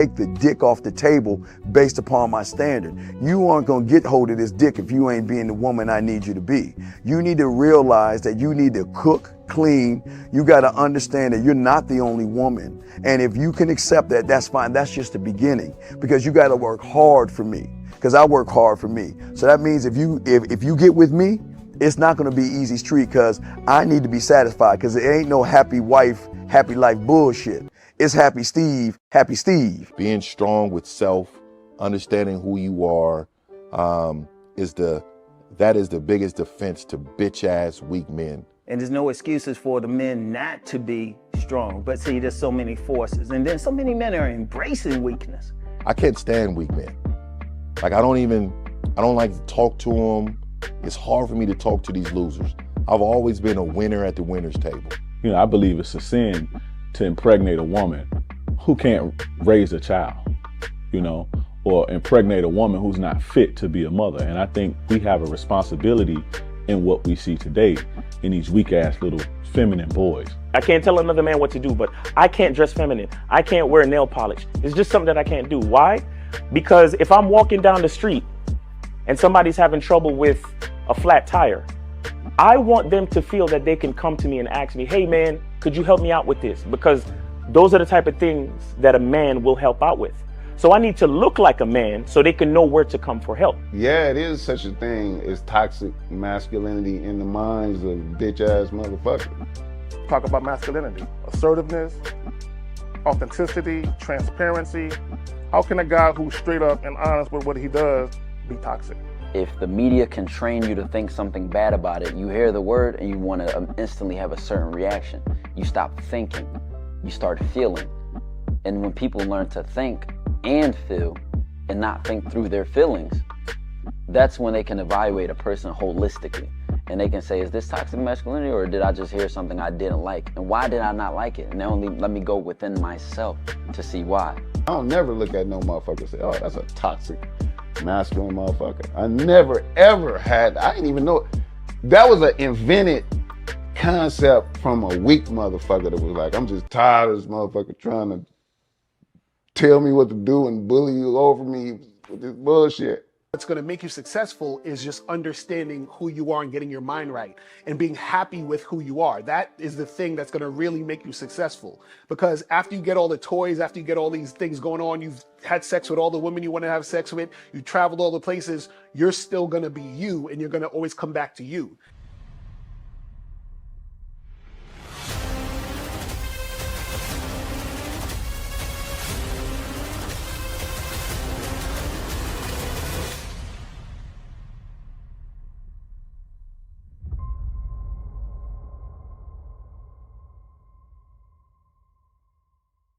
take the dick off the table based upon my standard. You aren't gonna get hold of this dick if you ain't being the woman I need you to be. You need to realize that you need to cook, clean. You gotta understand that you're not the only woman. And if you can accept that, that's fine. That's just the beginning, because you gotta work hard for me, because I work hard for me. So that means if you get with me, it's not gonna be easy street, because I need to be satisfied, because it ain't no happy wife, happy life bullshit. It's happy Steve, happy Steve. Being strong with self, understanding who you are, that is the biggest defense to bitch ass weak men. And there's no excuses for the men not to be strong. But see, there's so many forces, and then so many men are embracing weakness. I can't stand weak men. Like I don't like to talk to them. It's hard for me to talk to these losers. I've always been a winner at the winner's table. You know, I believe it's a sin to impregnate a woman who can't raise a child, you know, or impregnate a woman who's not fit to be a mother. And I think we have a responsibility in what we see today in these weak ass little feminine boys. I can't tell another man what to do, but I can't dress feminine. I can't wear nail polish. It's just something that I can't do. Why? Because if I'm walking down the street and somebody's having trouble with a flat tire, I want them to feel that they can come to me and ask me, hey man, could you help me out with this? Because those are the type of things that a man will help out with. So I need to look like a man so they can know where to come for help. Yeah, it is such a thing as toxic masculinity in the minds of bitch ass motherfuckers. Talk about masculinity, assertiveness, authenticity, transparency. How can a guy who's straight up and honest with what he does be toxic? If the media can train you to think something bad about it, you hear the word and you want to instantly have a certain reaction. You stop thinking, you start feeling. And when people learn to think and feel and not think through their feelings, that's when they can evaluate a person holistically. And they can say, is this toxic masculinity, or did I just hear something I didn't like? And why did I not like it? And only let me go within myself to see why. I don't never look at no motherfucker and say, oh, that's a toxic masculine motherfucker. I never ever had, I didn't even know, that was an invented concept from a weak motherfucker that was like, I'm just tired of this motherfucker trying to tell me what to do and bully you over me with this bullshit. What's going to make you successful is just understanding who you are and getting your mind right and being happy with who you are. That is the thing that's going to really make you successful. Because after you get all the toys, after you get all these things going on, you've had sex with all the women you want to have sex with, you traveled all the places, you're still going to be you, and you're going to always come back to you.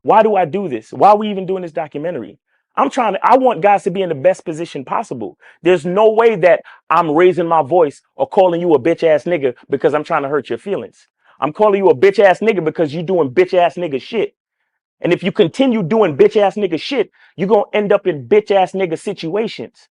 Why do I do this? Why are we even doing this documentary? I want guys to be in the best position possible. There's no way that I'm raising my voice or calling you a bitch ass nigga because I'm trying to hurt your feelings. I'm calling you a bitch ass nigga because you're doing bitch ass nigga shit. And if you continue doing bitch ass nigga shit, you're going to end up in bitch ass nigga situations.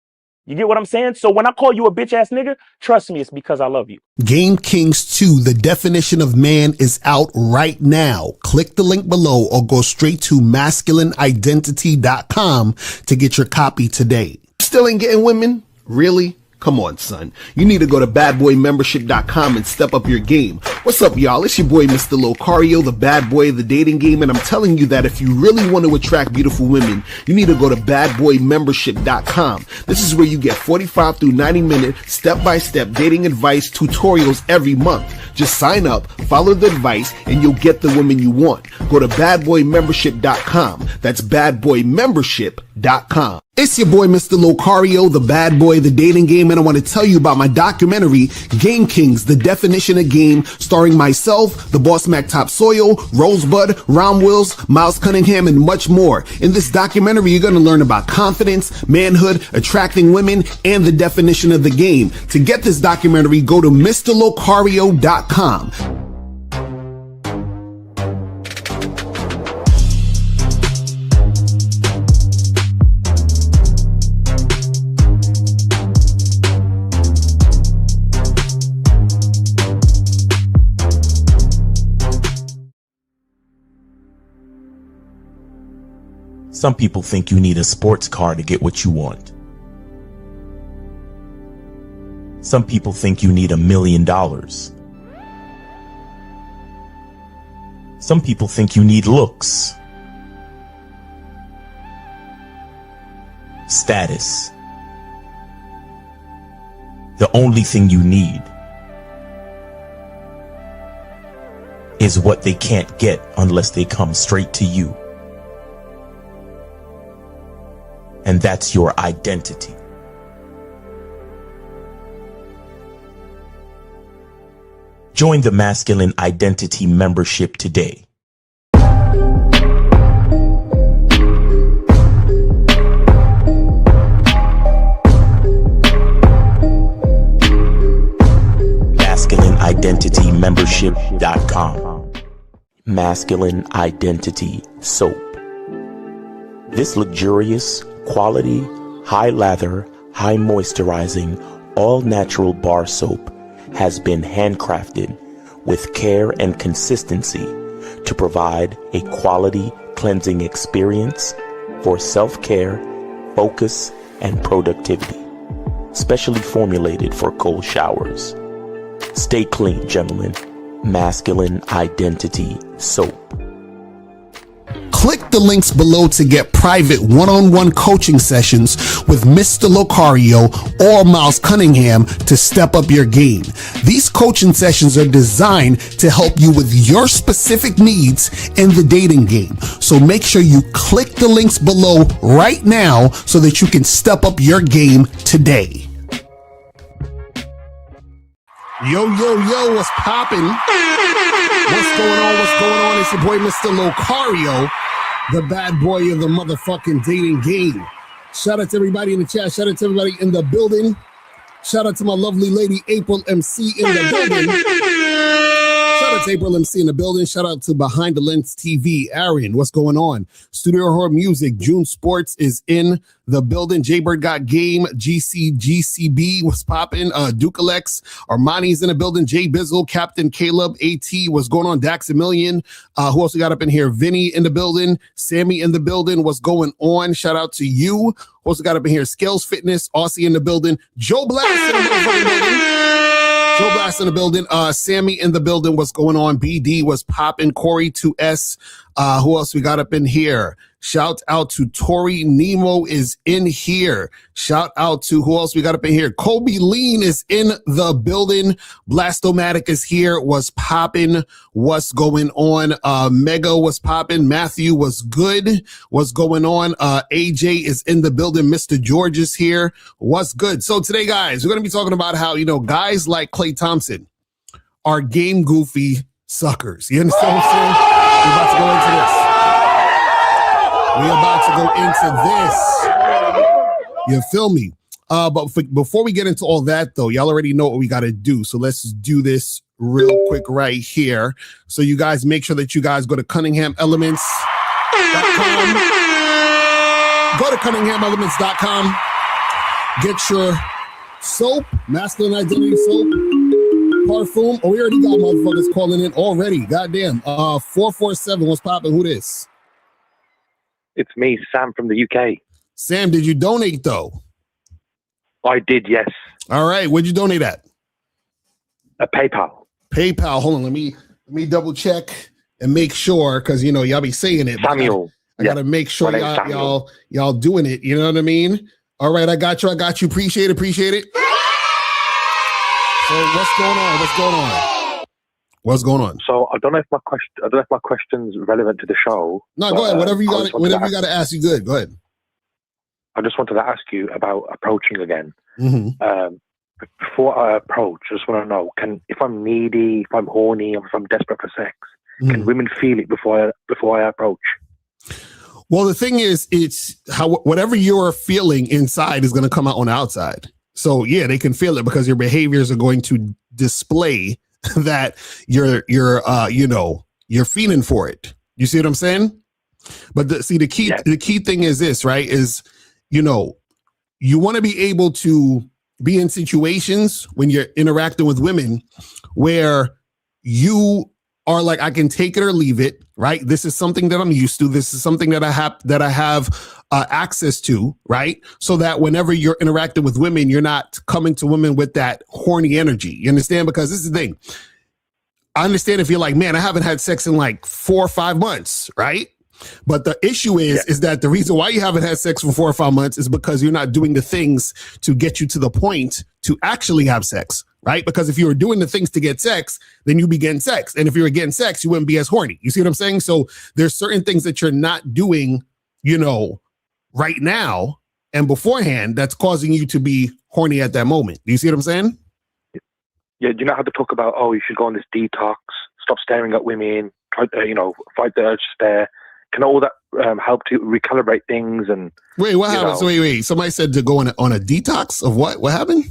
You get what I'm saying? So when I call you a bitch ass nigga, trust me, it's because I love you. Game Kings 2, the definition of man, is out right now. Click the link below or go straight to masculineidentity.com to get your copy today. Still ain't getting women? Really? Come on, son. You need to go to badboymembership.com and step up your game. What's up, y'all? It's your boy, Mr. Locario, the bad boy of the dating game, and I'm telling you that if you really want to attract beautiful women, you need to go to badboymembership.com. This is where you get 45 through 90-minute step-by-step dating advice tutorials every month. Just sign up, follow the advice, and you'll get the women you want. Go to badboymembership.com. That's badboymembership.com. It's your boy, Mr. Locario, the bad boy of the dating game, and I want to tell you about my documentary, Game Kings, the definition of game, starring myself, the Boss Mac Topsoil, Rosebud, Ron Wills, Miles Cunningham, and much more. In this documentary, you're going to learn about confidence, manhood, attracting women, and the definition of the game. To get this documentary, go to MrLocario.com. Some people think you need a sports car to get what you want. Some people think you need $1 million. Some people think you need looks, status. The only thing you need is what they can't get unless they come straight to you. And that's your identity. Join the Masculine Identity membership today. MasculineIdentityMembership.com. Masculine Identity Soap. This luxurious, quality, high lather, high moisturizing, all natural bar soap has been handcrafted with care and consistency to provide a quality cleansing experience for self-care, focus, and productivity. Specially formulated for cold showers. Stay clean, gentlemen. Masculine Identity Soap. Click the links below to get private one-on-one coaching sessions with Mr. Locario or Miles Cunningham to step up your game. These coaching sessions are designed to help you with your specific needs in the dating game. So make sure you click the links below right now so that you can step up your game today. Yo, what's poppin'? What's going on? It's your boy, Mr. Locario, the bad boy of the motherfucking dating game. Shout out to everybody in the chat. Shout out to everybody in the building. Shout out to my lovely lady, April MC in the building. Shout out to April MC in the building. Shout out to Behind the Lens TV. Aaron, what's going on? Studio Horror Music. June Sports is in the building. Jaybird got game. GCB was popping. Dukalex. Armani's in the building. Jay Bizzle. Captain Caleb. AT. What's going on? Daxamillion. Who else we got up in here? Vinny in the building. Sammy in the building. What's going on? Shout out to you. Who else we got up in here? Scales Fitness. Aussie in the building. Joe Blast in the building. Joe Blast in the building. Sammy in the building. What's going on? BD was popping. Corey 2S. Who else we got up in here? Shout out to Tori. Nemo is in here. Shout out to who else we got up in here? Kobe Lean is in the building. Blastomatic is here. Was popping. What's going on? Mega was popping. Matthew was good. What's going on? AJ is in the building. Mr. George is here. What's good? So today, guys, we're going to be talking about how, guys like Klay Thompson are game goofy suckers. You understand what I'm saying? We're about to go into this. You feel me? But before we get into all that, though, y'all already know what we got to do. So let's do this real quick right here. So you guys make sure that you guys go to CunninghamElements.com. Go to CunninghamElements.com. Get your soap, masculine identity soap, parfum. Oh, we already got motherfuckers calling in already. Goddamn. 447. What's popping? Who this? It's me, Sam from the UK. Sam, did you donate though? I did, yes. All right, where'd you donate at? PayPal. PayPal. Hold on, let me double check and make sure, because y'all be saying it. Samuel. I gotta make sure y'all doing it. You know what I mean? All right, I got you. Appreciate it. So what's going on? So I don't know if my question's relevant to the show. No, go ahead. Whatever you got to ask, you good. Go ahead. I just wanted to ask you about approaching again. Mm-hmm. Before I approach, I just want to know: if I'm needy, if I'm horny, or if I'm desperate for sex, can women feel it before I approach? Well, the thing is, it's how whatever you're feeling inside is going to come out on the outside. So yeah, they can feel it because your behaviors are going to display that you're feeling for it. You see what I'm saying? But the key thing is this, right? Is, you want to be able to be in situations when you're interacting with women where you are like, I can take it or leave it, right? This is something that I'm used to. This is something that I have access to, right? So that whenever you're interacting with women, you're not coming to women with that horny energy. You understand? Because this is the thing. I understand if you're like, man, I haven't had sex in like 4 or 5 months, right? But the issue is that the reason why you haven't had sex for 4 or 5 months is because you're not doing the things to get you to the point to actually have sex, right? Because if you were doing the things to get sex, then you be getting sex. And if you were getting sex, you wouldn't be as horny. You see what I'm saying? So there's certain things that you're not doing, you know, right now and beforehand that's causing you to be horny at that moment. Do you see what I'm saying? Yeah, you know how to talk about, oh, you should go on this detox, stop staring at women, try to, you know, fight the urge to stare. Can all that help to recalibrate things? And wait, what happened? So wait. Somebody said to go on a detox of what? What happened?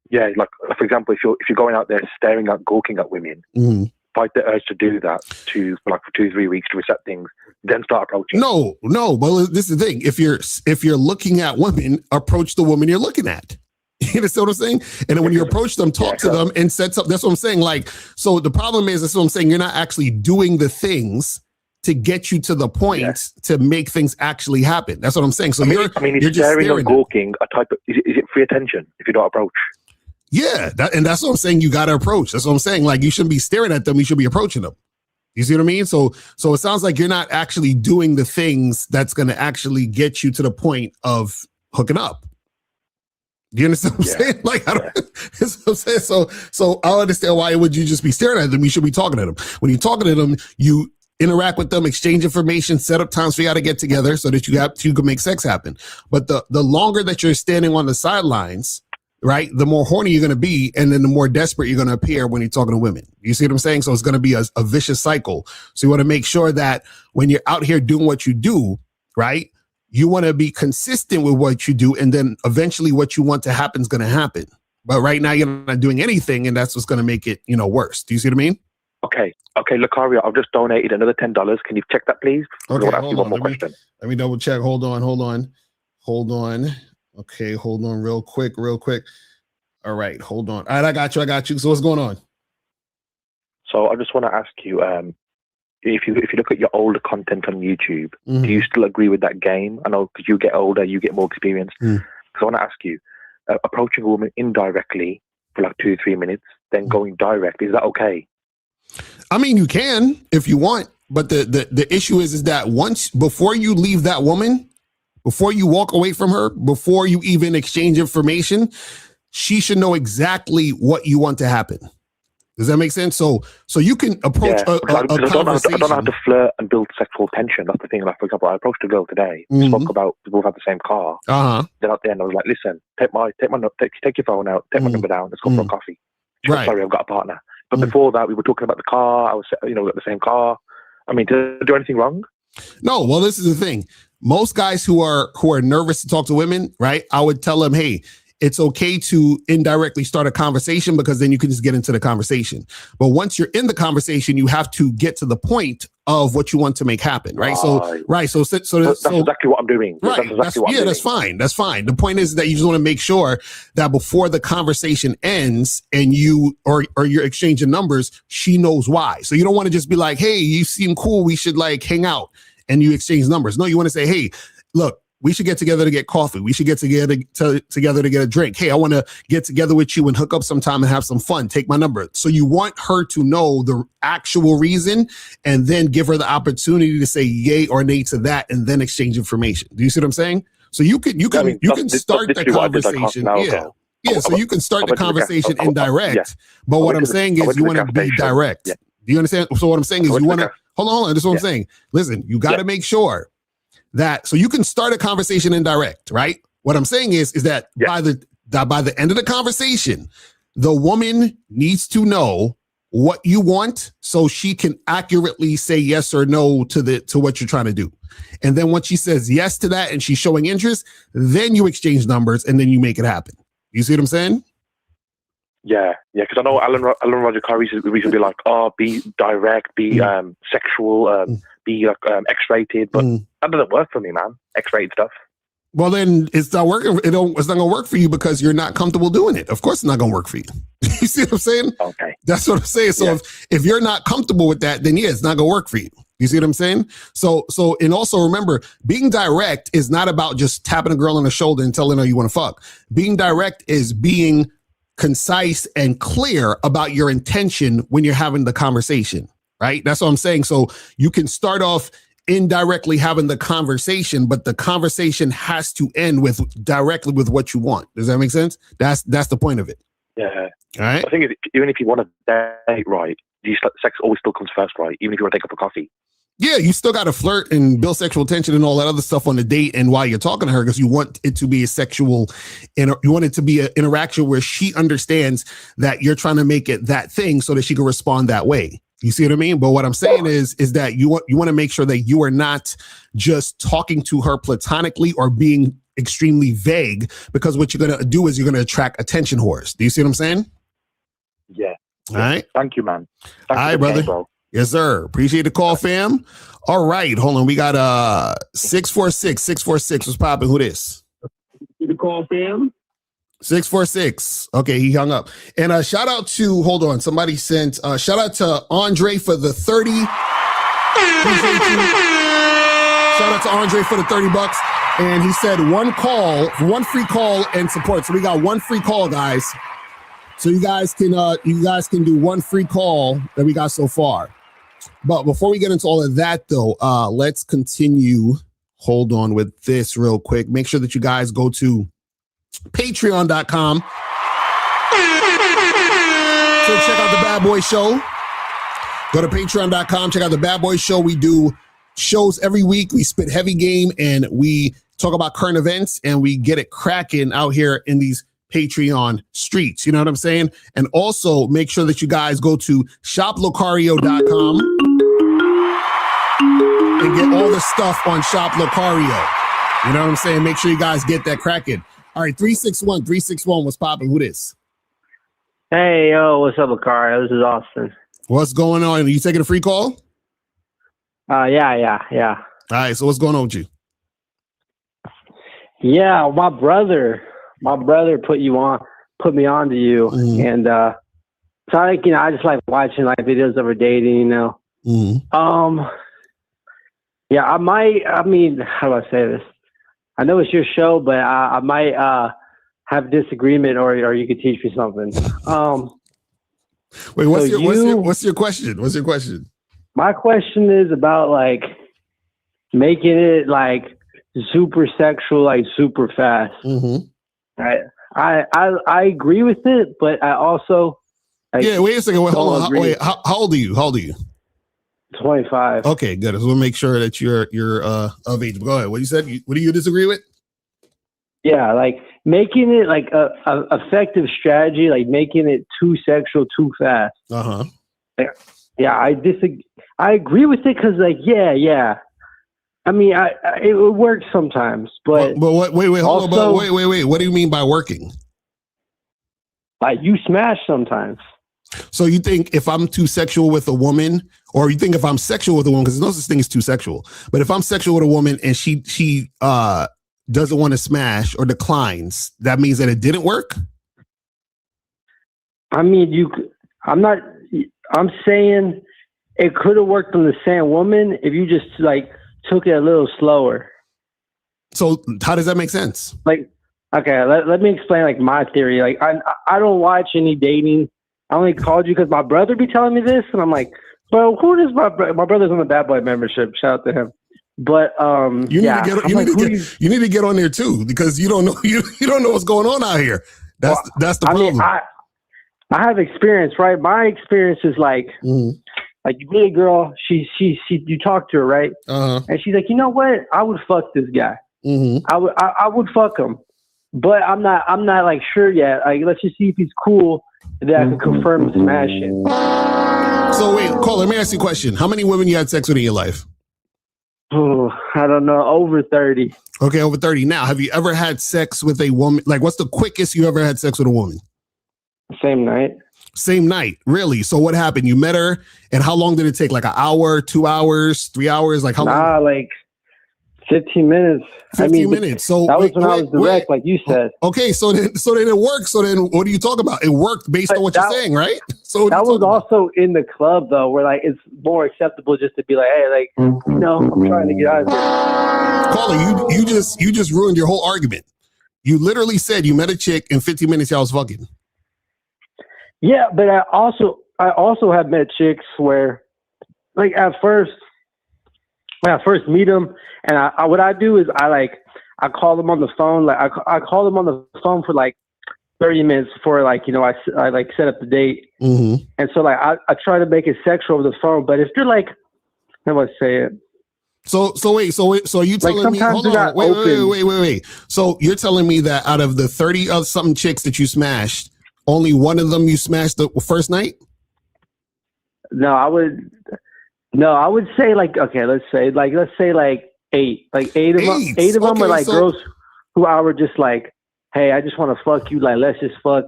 Yeah, like for example, if you're going out there staring at, gawking at women, fight the urge to do that for 2-3 weeks to reset things, then start approaching. No. Well, this is the thing. If you're looking at women, approach the woman you're looking at. You understand what I'm saying? And then when you approach them, talk to them and set up. That's what I'm saying. Like, so the problem is, that's what I'm saying. You're not actually doing the things to get you to the point to make things actually happen. That's what I'm saying. So you're just staring or gawking a type of, is it free attention if you don't approach? Yeah, and that's what I'm saying. You got to approach. That's what I'm saying. Like, you shouldn't be staring at them. You should be approaching them. You see what I mean? So it sounds like you're not actually doing the things that's going to actually get you to the point of hooking up. Do you understand what I'm saying? Like, I don't, that's what I'm saying. So I understand why would you just be staring at them? You should be talking to them. When you're talking to them, you interact with them, exchange information, set up times for you to get together so that you can make sex happen. But the longer that you're standing on the sidelines, right, the more horny you're going to be, and then the more desperate you're going to appear when you're talking to women. You see what I'm saying? So it's going to be a vicious cycle. So you want to make sure that when you're out here doing what you do, right, you want to be consistent with what you do, and then eventually what you want to happen is going to happen. But right now you're not doing anything, and that's what's going to make it, worse. Do you see what I mean? Okay, Locario, I've just donated another $10. Can you check that, please? Okay, I want to ask you one more question. Let me double check. Hold on. Okay, hold on real quick. All right, hold on. All right, I got you. So what's going on? So I just want to ask you, if you look at your older content on YouTube, do you still agree with that game? I know because you get older, you get more experience. So I want to ask you, approaching a woman indirectly for like 2-3 minutes, then going direct, is that okay? I mean, you can if you want, but the issue is that before you leave that woman, before you walk away from her, before you even exchange information, she should know exactly what you want to happen. Does that make sense? So you can approach a conversation. I don't know how to flirt and build sexual tension. That's the thing. Like, for example, I approached a girl today. We spoke about, we both had the same car. Then at the end, I was like, listen, take your phone out, take my number down, let's go for a coffee. She goes, sorry, I've got a partner. But before that, we were talking about the car. I was, we got the same car. I mean, did I do anything wrong? No. Well, this is the thing. Most guys who are nervous to talk to women, right? I would tell them, hey, it's okay to indirectly start a conversation, because then you can just get into the conversation. But once you're in the conversation, you have to get to the point of what you want to make happen, right? So that's exactly what I'm doing. Right. That's fine. That's fine. The point is that you just want to make sure that before the conversation ends and you or you're exchanging numbers, she knows why. So you don't want to just be like, hey, you seem cool, we should like hang out, and you exchange numbers. No, you want to say, hey, look, we should get together to get coffee. We should get together to get a drink. Hey, I want to get together with you and hook up sometime and have some fun. Take my number. So you want her to know the actual reason, and then give her the opportunity to say yay or nay to that, and then exchange information. Do you see what I'm saying? So you can start the conversation. So you can start the conversation indirect. But what I'm saying is you want to be direct. Do you understand? So what I'm saying is you want to hold on. This is what I'm saying. Listen, you got to make sure that, so you can start a conversation indirect, right? What I'm saying is that by the end of the conversation, the woman needs to know what you want so she can accurately say yes or no to what you're trying to do. And then once she says yes to that and she's showing interest, then you exchange numbers and then you make it happen. You see what I'm saying? Yeah, because I know Alan Roger Curry used to be like, be direct, be sexual, be like X-rated, but that doesn't work for me, man. X-rated stuff. Well, then it's not working. It's not going to work for you because you're not comfortable doing it. Of course, it's not going to work for you. You see what I'm saying? Okay. That's what I'm saying. So if you're not comfortable with that, then it's not gonna work for you. You see what I'm saying? So and also remember, being direct is not about just tapping a girl on the shoulder and telling her you want to fuck. Being direct is being concise and clear about your intention when you're having the conversation, right? That's what I'm saying. So you can start off indirectly having the conversation, but the conversation has to end with directly with what you want. Does that make sense? That's the point of it. Yeah. All right. I think even if you want to date right, sex always still comes first, right? Even if you want to take up a coffee. Yeah, you still got to flirt and build sexual tension and all that other stuff on the date and while you're talking to her, because you want it to be a sexual, you want it to be an interaction where she understands that you're trying to make it that thing so that she can respond that way. You see what I mean? But what I'm saying is that you want to make sure that you are not just talking to her platonically or being extremely vague, because what you're going to do is you're going to attract attention whores. Do you see what I'm saying? Yeah. All right. Thank you, man. All right, brother. Yes, sir. Appreciate the call, fam. All right. Hold on. We got 646. 646. What's popping? Who this? The call, fam. 646. Okay, he hung up. And shout out to, hold on. Somebody sent, shout out to Andre for the 30. Appreciate you. Shout out to Andre for the $30. And he said one free call and support. So we got one free call, guys. So you guys can do one free call that we got so far. But before we get into all of that, though, let's continue. Hold on with this real quick. Make sure that you guys go to patreon.com to check out the Bad Boy Show. Go to patreon.com, check out the Bad Boy Show. We do shows every week. We spit heavy game and we talk about current events and we get it cracking out here in these Patreon streets. You know what I'm saying? And also make sure that you guys go to shoplocario.com and get all the stuff on Shop Locario. You know what I'm saying? Make sure you guys get that cracking. All right, 361, what's popping? Who this? Hey, yo, what's up, Locario? This is Austin. What's going on? Are you taking a free call? Yeah. All right, so what's going on with you? Yeah, my brother put me on to you. Mm-hmm. And so I just like watching like videos of her dating, you know. Mm-hmm. Yeah, how do I say this? I know it's your show, but I might have disagreement, or you could teach me something. Wait, what's your question? What's your question? My question is about like making it like super sexual, like super fast. Mm-hmm. I agree with it, but I also wait a second. Wait, hold on. Wait, how old are you? 25. Okay, good. So we'll make sure that you're of age. Go ahead. What you said? What do you disagree with? Yeah, like making it like a effective strategy, like making it too sexual too fast. Yeah, I agree with it because, like, yeah. I mean, it works sometimes, but what? Wait, hold on. But wait. What do you mean by working? Like you smash sometimes. So you think if I'm too sexual with a woman, or you think if I'm sexual with a woman, because there's no such thing as too sexual, but if I'm sexual with a woman and she doesn't want to smash or declines, that means that it didn't work? I mean, I'm saying it could have worked on the same woman if you just like took it a little slower. So how does that make sense? Like, okay, let me explain like my theory. Like I don't watch any dating. I only called you because my brother be telling me this, and I'm like, bro, who is my brother? My brother's on the Bad Boy membership. Shout out to him. But you need to get on there too, because you don't know you don't know what's going on out here. That's the problem. I have experience, right? My experience is like, like you meet a girl, she you talk to her, right? And she's like, you know what? I would fuck this guy. I would fuck him, but I'm not like sure yet. Like, let's just see if he's cool. That I can confirm the smashing. So wait, Cole, let me ask you a question. How many women you had sex with in your life? Oh, I don't know. Over 30. Okay, over 30. Now, have you ever had sex with a woman? Like, what's the quickest you ever had sex with a woman? Same night. Same night, really? So what happened? You met her, and how long did it take? Like an hour, 2 hours, 3 hours? Like how long? Like 15 minutes. 15 minutes. So that was when I was direct, like you said. Okay, so then it worked. So then what do you talk about? It worked based on what you're saying, right? So that was also in the club though, where like it's more acceptable just to be like, hey, like, you know, I'm trying to get out of here. Caller, you just ruined your whole argument. You literally said you met a chick in 15 minutes y'all was fucking. Yeah, but I also have met chicks where, like, when I first meet them, and I what I do is I call them on the phone, like I call them on the phone for like 30 minutes before, like, you know, I like set up the date. Mm-hmm. And so like I try to make it sexual over the phone, but if they're like, how do I say it? So wait, so are you telling me, hold on, wait. So you're telling me that out of the 30 other something chicks that you smashed, only one of them you smashed the first night? No, I would say like, okay, let's say like 8. Like eight of them are like girls who I were just like, hey, I just want to fuck you, like let's just fuck.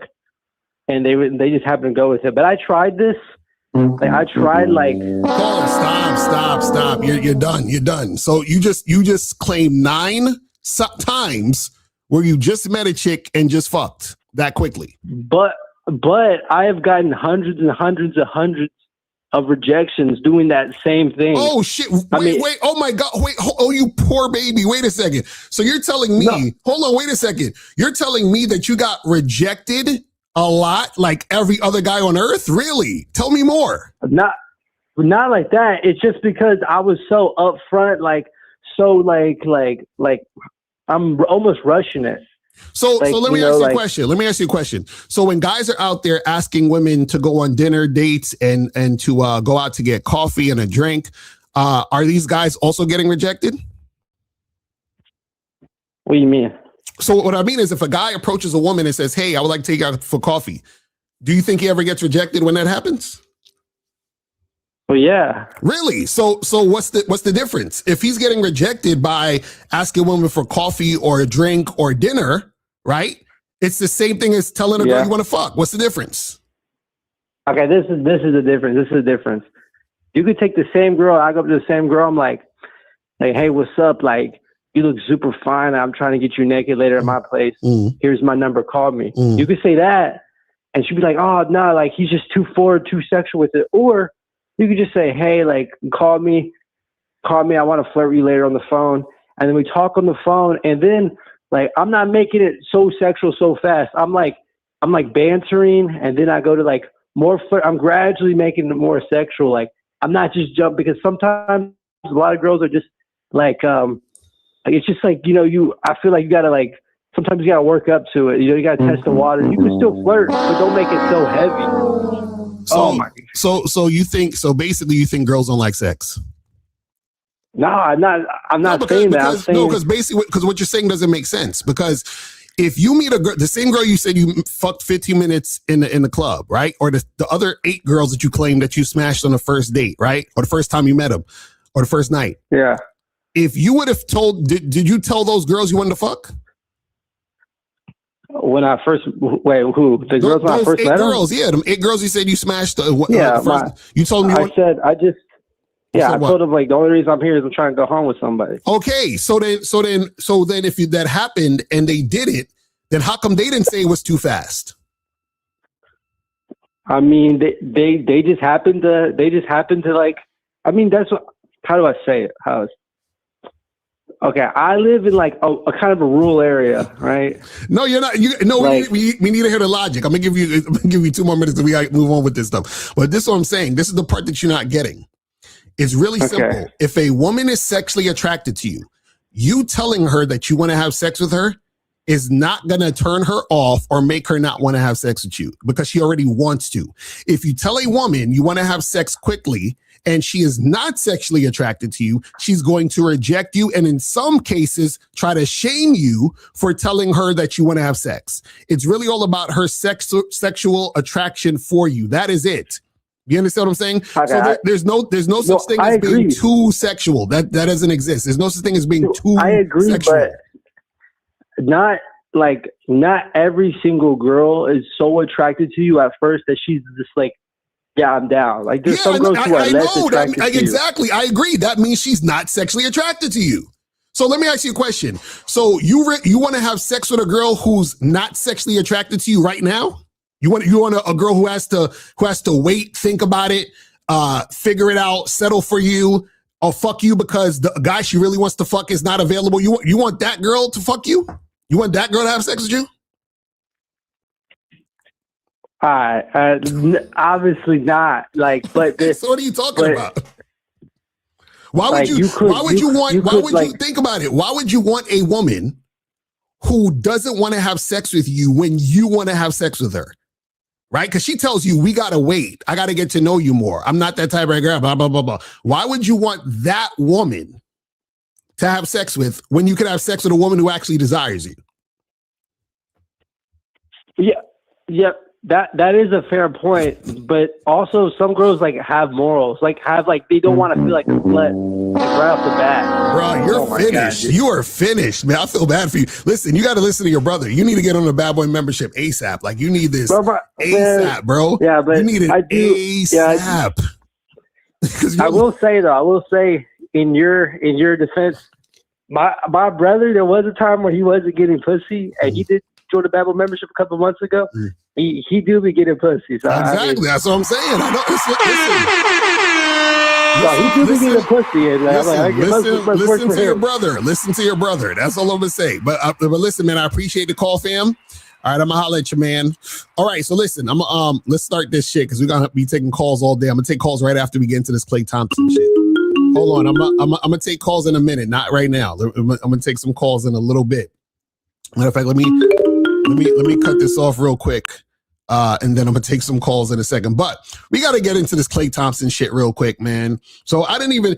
And they just happen to go with it. But I tried this. Like I tried like stop. You're done. So you just claimed 9 times where you just met a chick and just fucked that quickly. But I have gotten hundreds and hundreds and hundreds of rejections doing that same thing. Oh shit! Wait! Oh my god! Wait! Oh, you poor baby! Wait a second. So you're telling me? Hold on! Wait a second. You're telling me that you got rejected a lot, like every other guy on earth? Really? Tell me more. Not like that. It's just because I was so upfront, like I'm almost rushing it. So let me ask you a question. Let me ask you a question. So when guys are out there asking women to go on dinner dates and to go out to get coffee and a drink, are these guys also getting rejected? What do you mean? So what I mean is if a guy approaches a woman and says, hey, I would like to take you out for coffee, do you think he ever gets rejected when that happens? Well, yeah. Really? So what's the difference? If he's getting rejected by asking a woman for coffee or a drink or dinner, right? It's the same thing as telling a girl you want to fuck. What's the difference? Okay, this is the difference. This is the difference. You could take the same girl. I go up to the same girl. I'm like, hey, what's up? Like, you look super fine. I'm trying to get you naked later at my place. Here's my number. Call me. You could say that, and she'd be like, oh no, like he's just too forward, too sexual with it. Or you could just say, hey, like, call me. I want to flirt with you later on the phone. And then we talk on the phone. And then, like, I'm not making it so sexual so fast. I'm like bantering. And then I go to, like, more flirt. I'm gradually making it more sexual. Like, I'm not just jumping. Because sometimes a lot of girls are just, like, it's just like, you know, I feel like you got to, like, sometimes you got to work up to it. You know, you got to test the water. You can still flirt, but don't make it so heavy. So you think, so basically you think girls don't like sex? No, I'm not saying that. I'm saying, because basically, because what you're saying doesn't make sense. Because if you meet a girl, the same girl you said you fucked 15 minutes in the club, right? Or the other 8 girls that you claim that you smashed on the first date, right? Or the first time you met them, or the first night. Yeah. If you would have told, did you tell those girls you wanted to fuck? When I first, wait, who? The girls when I first met them? Girls, yeah, them 8 girls you said you smashed. You told me. I told them, like, the only reason I'm here is I'm trying to go home with somebody. Okay, so then, if that happened and they did it, then how come they didn't say it was too fast? I mean, they just happened to like. I mean, that's what. How do I say it? Okay, I live in like a kind of a rural area, right? No, you're not. We need to hear the logic. I'm gonna give you 2 more minutes so we gotta move on with this stuff. But this is what I'm saying. This is the part that you're not getting. It's really simple. If a woman is sexually attracted to you, you telling her that you want to have sex with her is not gonna turn her off or make her not want to have sex with you because she already wants to. If you tell a woman you want to have sex quickly and she is not sexually attracted to you, she's going to reject you and in some cases try to shame you for telling her that you want to have sex. It's really all about her sexual attraction for you. That is it. You understand what I'm saying? Okay, so there's no such thing as being too sexual. That doesn't exist. There's no such thing as being too sexual. But not every single girl is so attracted to you at first that she's just like, yeah, I'm down. Like there's some girls who are less attracted to you. Exactly. I agree. That means she's not sexually attracted to you. So let me ask you a question. So you want to have sex with a girl who's not sexually attracted to you right now? You want a girl who has to wait, think about it, figure it out, settle for you, or fuck you because the guy she really wants to fuck is not available. You want that girl to fuck you? You want that girl to have sex with you? Obviously not. Like, but this. So what are you talking about? Why would you think about it? Why would you want a woman who doesn't want to have sex with you when you want to have sex with her? Right? Because she tells you, we got to wait. I got to get to know you more. I'm not that type of girl, blah, blah, blah, blah. Why would you want that woman to have sex with when you could have sex with a woman who actually desires you? Yeah. That is a fair point, but also some girls like have morals, like they don't want to feel like a slut right off the bat. Bro, you're finished. You are finished, man. I feel bad for you. Listen, you got to listen to your brother. You need to get on the Bad Boy membership ASAP. Like you need this ASAP, bro. Yeah, but you need it ASAP. I will say in your defense, my brother, there was a time where he wasn't getting pussy, and he did join the Bad Boy membership a couple months ago. He do be getting pussy. So exactly, that's what I'm saying. I know. He do be getting pussy. And listen to your brother. Listen to your brother. That's all I'm gonna say. But listen, man, I appreciate the call, fam. All right, I'm gonna holler at you, man. All right, so listen, let's start this shit because we're gonna be taking calls all day. I'm gonna take calls right after we get into this Klay Thompson shit. Hold on, I'm gonna take calls in a minute, not right now. I'm gonna take some calls in a little bit. Matter of fact, let me cut this off real quick, and then I'm gonna take some calls in a second. But we got to get into this Klay Thompson shit real quick, man. So I didn't even,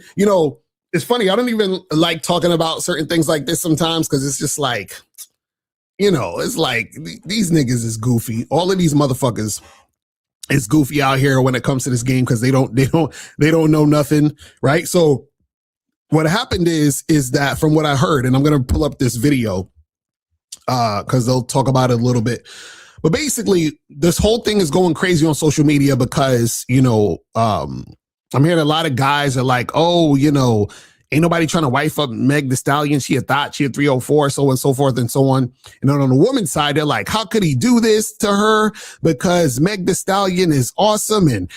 it's funny. I don't even like talking about certain things like this sometimes because it's just like, it's like these niggas is goofy. All of these motherfuckers is goofy out here when it comes to this game because they don't know nothing, right? So what happened is that from what I heard, and I'm gonna pull up this video. Because they'll talk about it a little bit. But basically, this whole thing is going crazy on social media because, I'm hearing a lot of guys are like, oh, ain't nobody trying to wife up Meg Thee Stallion. She a thought, she a 304, so on and so forth and so on. And then on the woman's side, they're like, how could he do this to her? Because Meg Thee Stallion is awesome. And,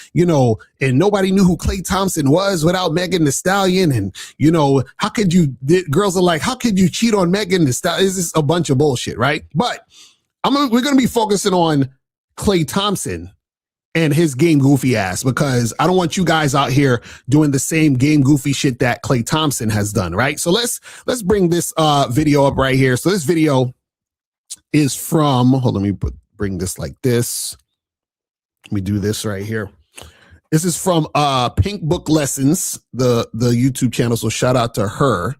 and nobody knew who Klay Thompson was without Megan Thee Stallion. And, how could you, girls are like, how could you cheat on Megan Thee Stallion? This is a bunch of bullshit, right? But we're going to be focusing on Klay Thompson and his game goofy ass, because I don't want you guys out here doing the same game goofy shit that Klay Thompson has done, right? So let's bring this video up right here. So this video is from, let me bring this like this. Let me do this right here. This is from Pink Book Lessons, the YouTube channel. So shout out to her.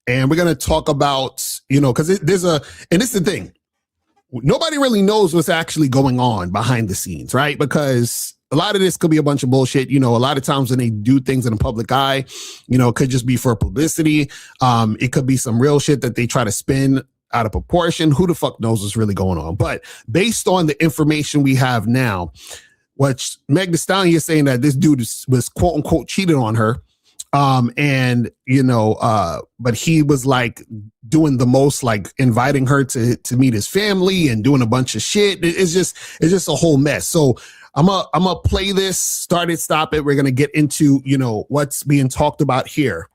And we're going to talk about, because and this is the thing. Nobody really knows what's actually going on behind the scenes, right? Because a lot of this could be a bunch of bullshit. A lot of times when they do things in the public eye, it could just be for publicity. It could be some real shit that they try to spin out of proportion. Who the fuck knows what's really going on? But based on the information we have now, what Meg Thee Stallion is saying that this dude was quote unquote cheated on her. But he was like doing the most, like inviting her to meet his family and doing a bunch of shit. It's just a whole mess. So I'm gonna play this, start it, stop it. We're gonna get into, what's being talked about here.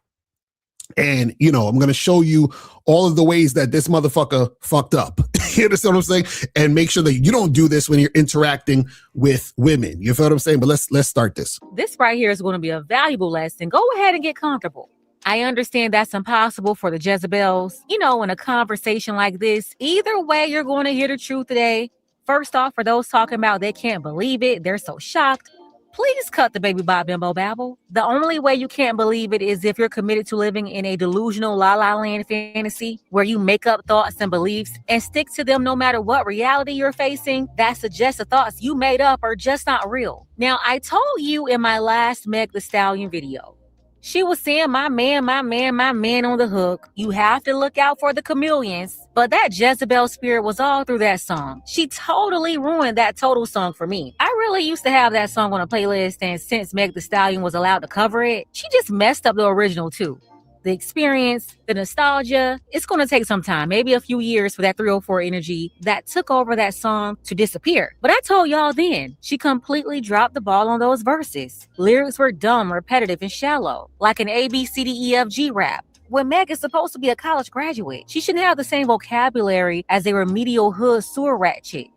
And, I'm going to show you all of the ways that this motherfucker fucked up. You understand what I'm saying? And make sure that you don't do this when you're interacting with women. You feel what I'm saying? But let's start this. This right here is going to be a valuable lesson. Go ahead and get comfortable. I understand that's impossible for the Jezebels. In a conversation like this, either way, you're going to hear the truth today. First off, for those talking about they can't believe it, they're so shocked. Please cut the baby bop bimbo babble. The only way you can't believe it is if you're committed to living in a delusional la la land fantasy where you make up thoughts and beliefs and stick to them no matter what reality you're facing that suggests the thoughts you made up are just not real. Now, I told you in my last Meg Thee Stallion video, she was saying my man on the hook. You have to look out for the chameleons. But that Jezebel spirit was all through that song. She totally ruined that Total song for me. I really used to have that song on a playlist, and since Meg Thee Stallion was allowed to cover it, she just messed up the original too. The experience, the nostalgia, it's going to take some time, maybe a few years for that 304 energy that took over that song to disappear. But I told y'all then, she completely dropped the ball on those verses. Lyrics were dumb, repetitive, and shallow, like an ABCDEFG rap. When Meg is supposed to be a college graduate, she shouldn't have the same vocabulary as a remedial hood sewer rat chick.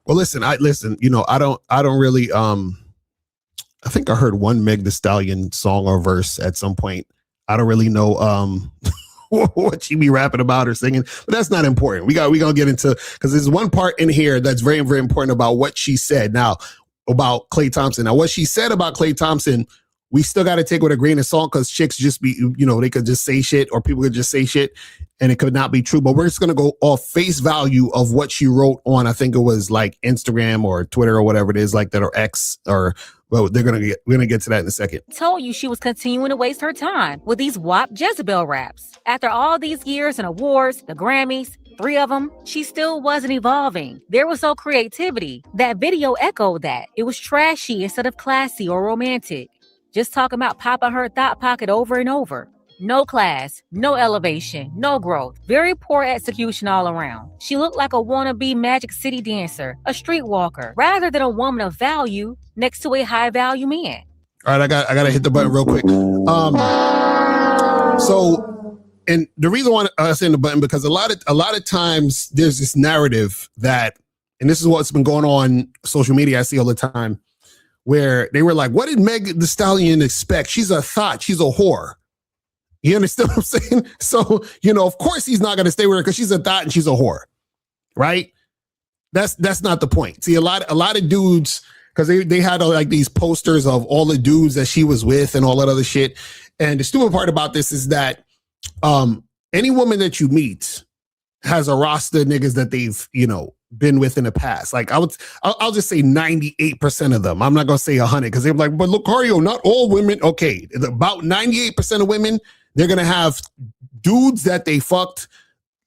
Well, listen, I don't really, I think I heard one Meg Thee Stallion song or verse at some point. I don't really know what she be rapping about or singing, but that's not important. We gonna get into, because there's one part in here that's very, very important about what she said now about Klay Thompson. Now, what she said about Klay Thompson, we still got to take with a grain of salt, because chicks just be, they could just say shit, or people could just say shit and it could not be true. But we're just going to go off face value of what she wrote on, I think it was like Instagram or Twitter or whatever it is like that, or X, or well, we're going to get to that in a second. Told you she was continuing to waste her time with these WAP Jezebel raps. After all these years and awards, the Grammys, 3 of them, she still wasn't evolving. There was no creativity. That video echoed that. It was trashy instead of classy or romantic. Just talking about popping her thought pocket over and over. No class, no elevation, no growth. Very poor execution all around. She looked like a wannabe Magic City dancer, a streetwalker, rather than a woman of value next to a high-value man. All right, I got to hit the button real quick. And the reason why I say the button, because a lot of times there's this narrative that, and this is what's been going on social media, I see all the time, where they were like, what did Meg Thee Stallion expect? She's a thought. She's a whore. You understand what I'm saying? So, of course he's not going to stay with her because she's a thought and she's a whore, right? That's not the point. See, a lot of dudes, because they had like these posters of all the dudes that she was with and all that other shit. And the stupid part about this is that any woman that you meet has a roster of niggas that they've, been with in the past. Like I'll just say 98% of them. I'm not going to say 100 because they're like, but Locario, not all women. Okay. About 98% of women, they're going to have dudes that they fucked.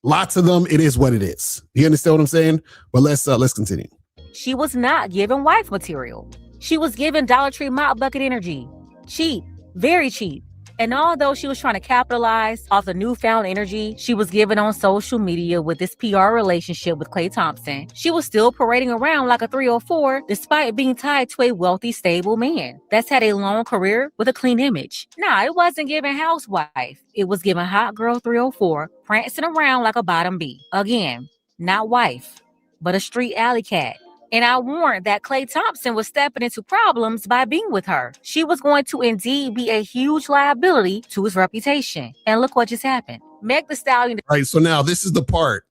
Lots of them. It is what it is. You understand what I'm saying? But let's continue. She was not given wife material. She was given Dollar Tree mop bucket energy. Cheap, very cheap. And although she was trying to capitalize off the newfound energy she was given on social media with this PR relationship with Klay Thompson, she was still parading around like a 304 despite being tied to a wealthy, stable man that's had a long career with a clean image. Nah, it wasn't giving housewife. It was giving hot girl 304 prancing around like a bottom B. Again, not wife, but a street alley cat. And I warned that Klay Thompson was stepping into problems by being with her. She was going to indeed be a huge liability to his reputation. And look what just happened. Meg Thee Stallion. All right, so now this is the part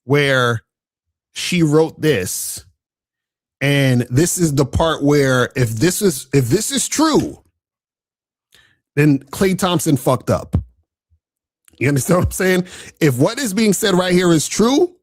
where she wrote this. And this is the part where if this is true, then Klay Thompson fucked up. You understand what I'm saying? If what is being said right here is true,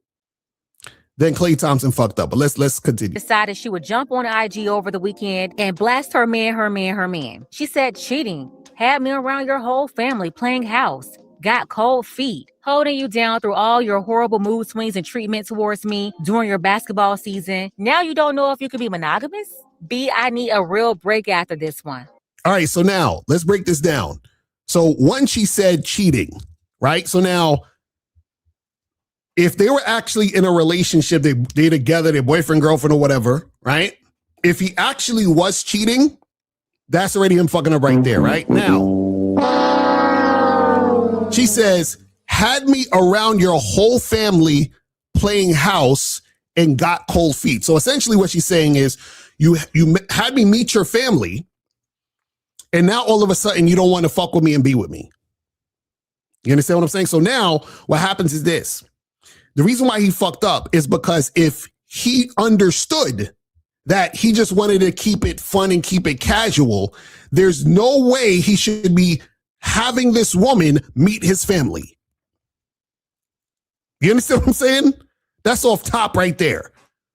then Klay Thompson fucked up. But let's continue. Decided she would jump on IG over the weekend and blast her man. She said cheating, had me around your whole family playing house, got cold feet, holding you down through all your horrible mood swings and treatment towards me during your basketball season. Now you don't know if you could be monogamous? B, I need a real break after this one. All right, so now let's break this down. So one, she said cheating, right? So now, if they were actually in a relationship, they together, their boyfriend, girlfriend, or whatever, right? If he actually was cheating, that's already him fucking up right there, right? Now, she says, had me around your whole family playing house and got cold feet. So essentially what she's saying is, you had me meet your family, and now all of a sudden you don't want to fuck with me and be with me. You understand what I'm saying? So now what happens is this. The reason why he fucked up is because if he understood that he just wanted to keep it fun and keep it casual, there's no way he should be having this woman meet his family. You understand what I'm saying? That's off top right there.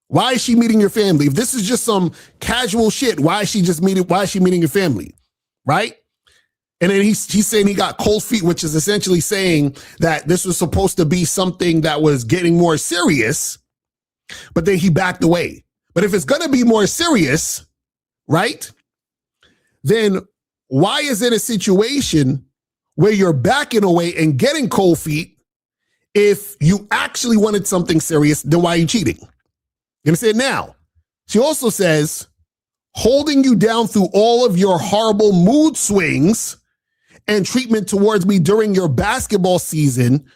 Why is she meeting your family? If this is just some casual shit, why is she meeting your family? Right? And then he's saying he got cold feet, which is essentially saying that this was supposed to be something that was getting more serious, but then he backed away. But if it's going to be more serious, right, then why is it a situation where you're backing away and getting cold feet if you actually wanted something serious, then why are you cheating? You understand? Now, she also says, holding you down through all of your horrible mood swings and treatment towards me during your basketball season,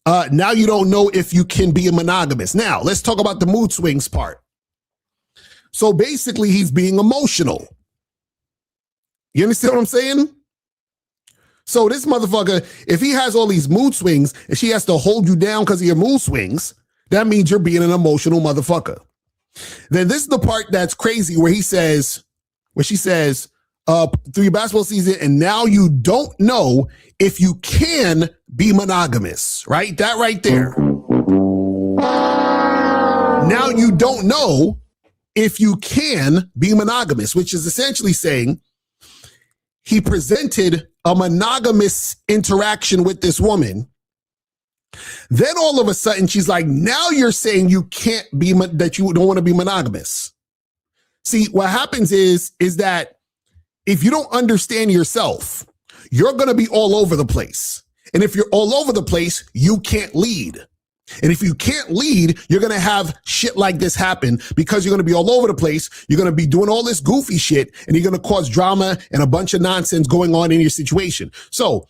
now you don't know if you can be a monogamous. Now, let's talk about the mood swings part. So basically, he's being emotional. You understand what I'm saying? So this motherfucker, if he has all these mood swings and she has to hold you down because of your mood swings, that means you're being an emotional motherfucker. Then this is the part that's crazy where she says, through your basketball season, and now you don't know if you can be monogamous, right? That right there. Now you don't know if you can be monogamous, which is essentially saying he presented a monogamous interaction with this woman. Then all of a sudden she's like, now you're saying you can't be, that you don't want to be monogamous. See, what happens is that if you don't understand yourself, you're going to be all over the place. And if you're all over the place, you can't lead. And if you can't lead, you're going to have shit like this happen because you're going to be all over the place. You're going to be doing all this goofy shit and you're going to cause drama and a bunch of nonsense going on in your situation. So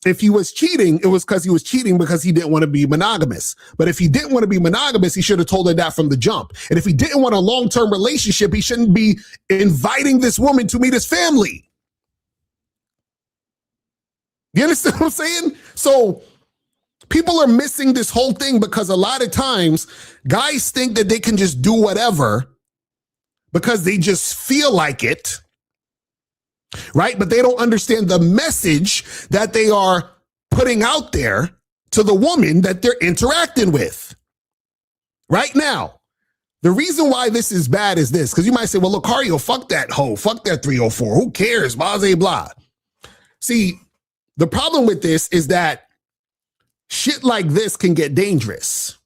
if he was cheating, it was because he was cheating because he didn't want to be monogamous. But if he didn't want to be monogamous, he should have told her that from the jump. And if he didn't want a long-term relationship, he shouldn't be inviting this woman to meet his family. You understand what I'm saying? So people are missing this whole thing because a lot of times guys think that they can just do whatever because they just feel like it, right? But they don't understand the message that they are putting out there to the woman that they're interacting with. Right now, the reason why this is bad is this, because you might say, well, Locario, fuck that hoe, fuck that 304, who cares, blah, blah, blah. See, the problem with this is that shit like this can get dangerous.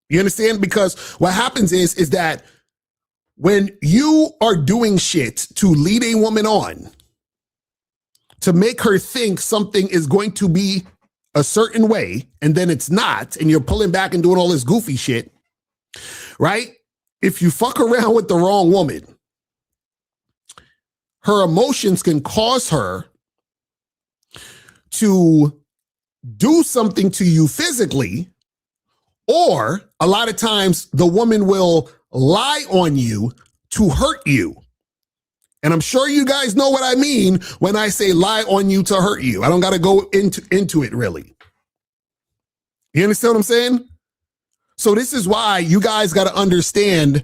You understand? Because what happens is that when you are doing shit to lead a woman on, to make her think something is going to be a certain way, and then it's not, and you're pulling back and doing all this goofy shit, right? If you fuck around with the wrong woman, her emotions can cause her to do something to you physically, or a lot of times the woman will lie on you to hurt you. And I'm sure you guys know what I mean when I say lie on you to hurt you. I don't got to go into it really. You understand what I'm saying? So this is why you guys got to understand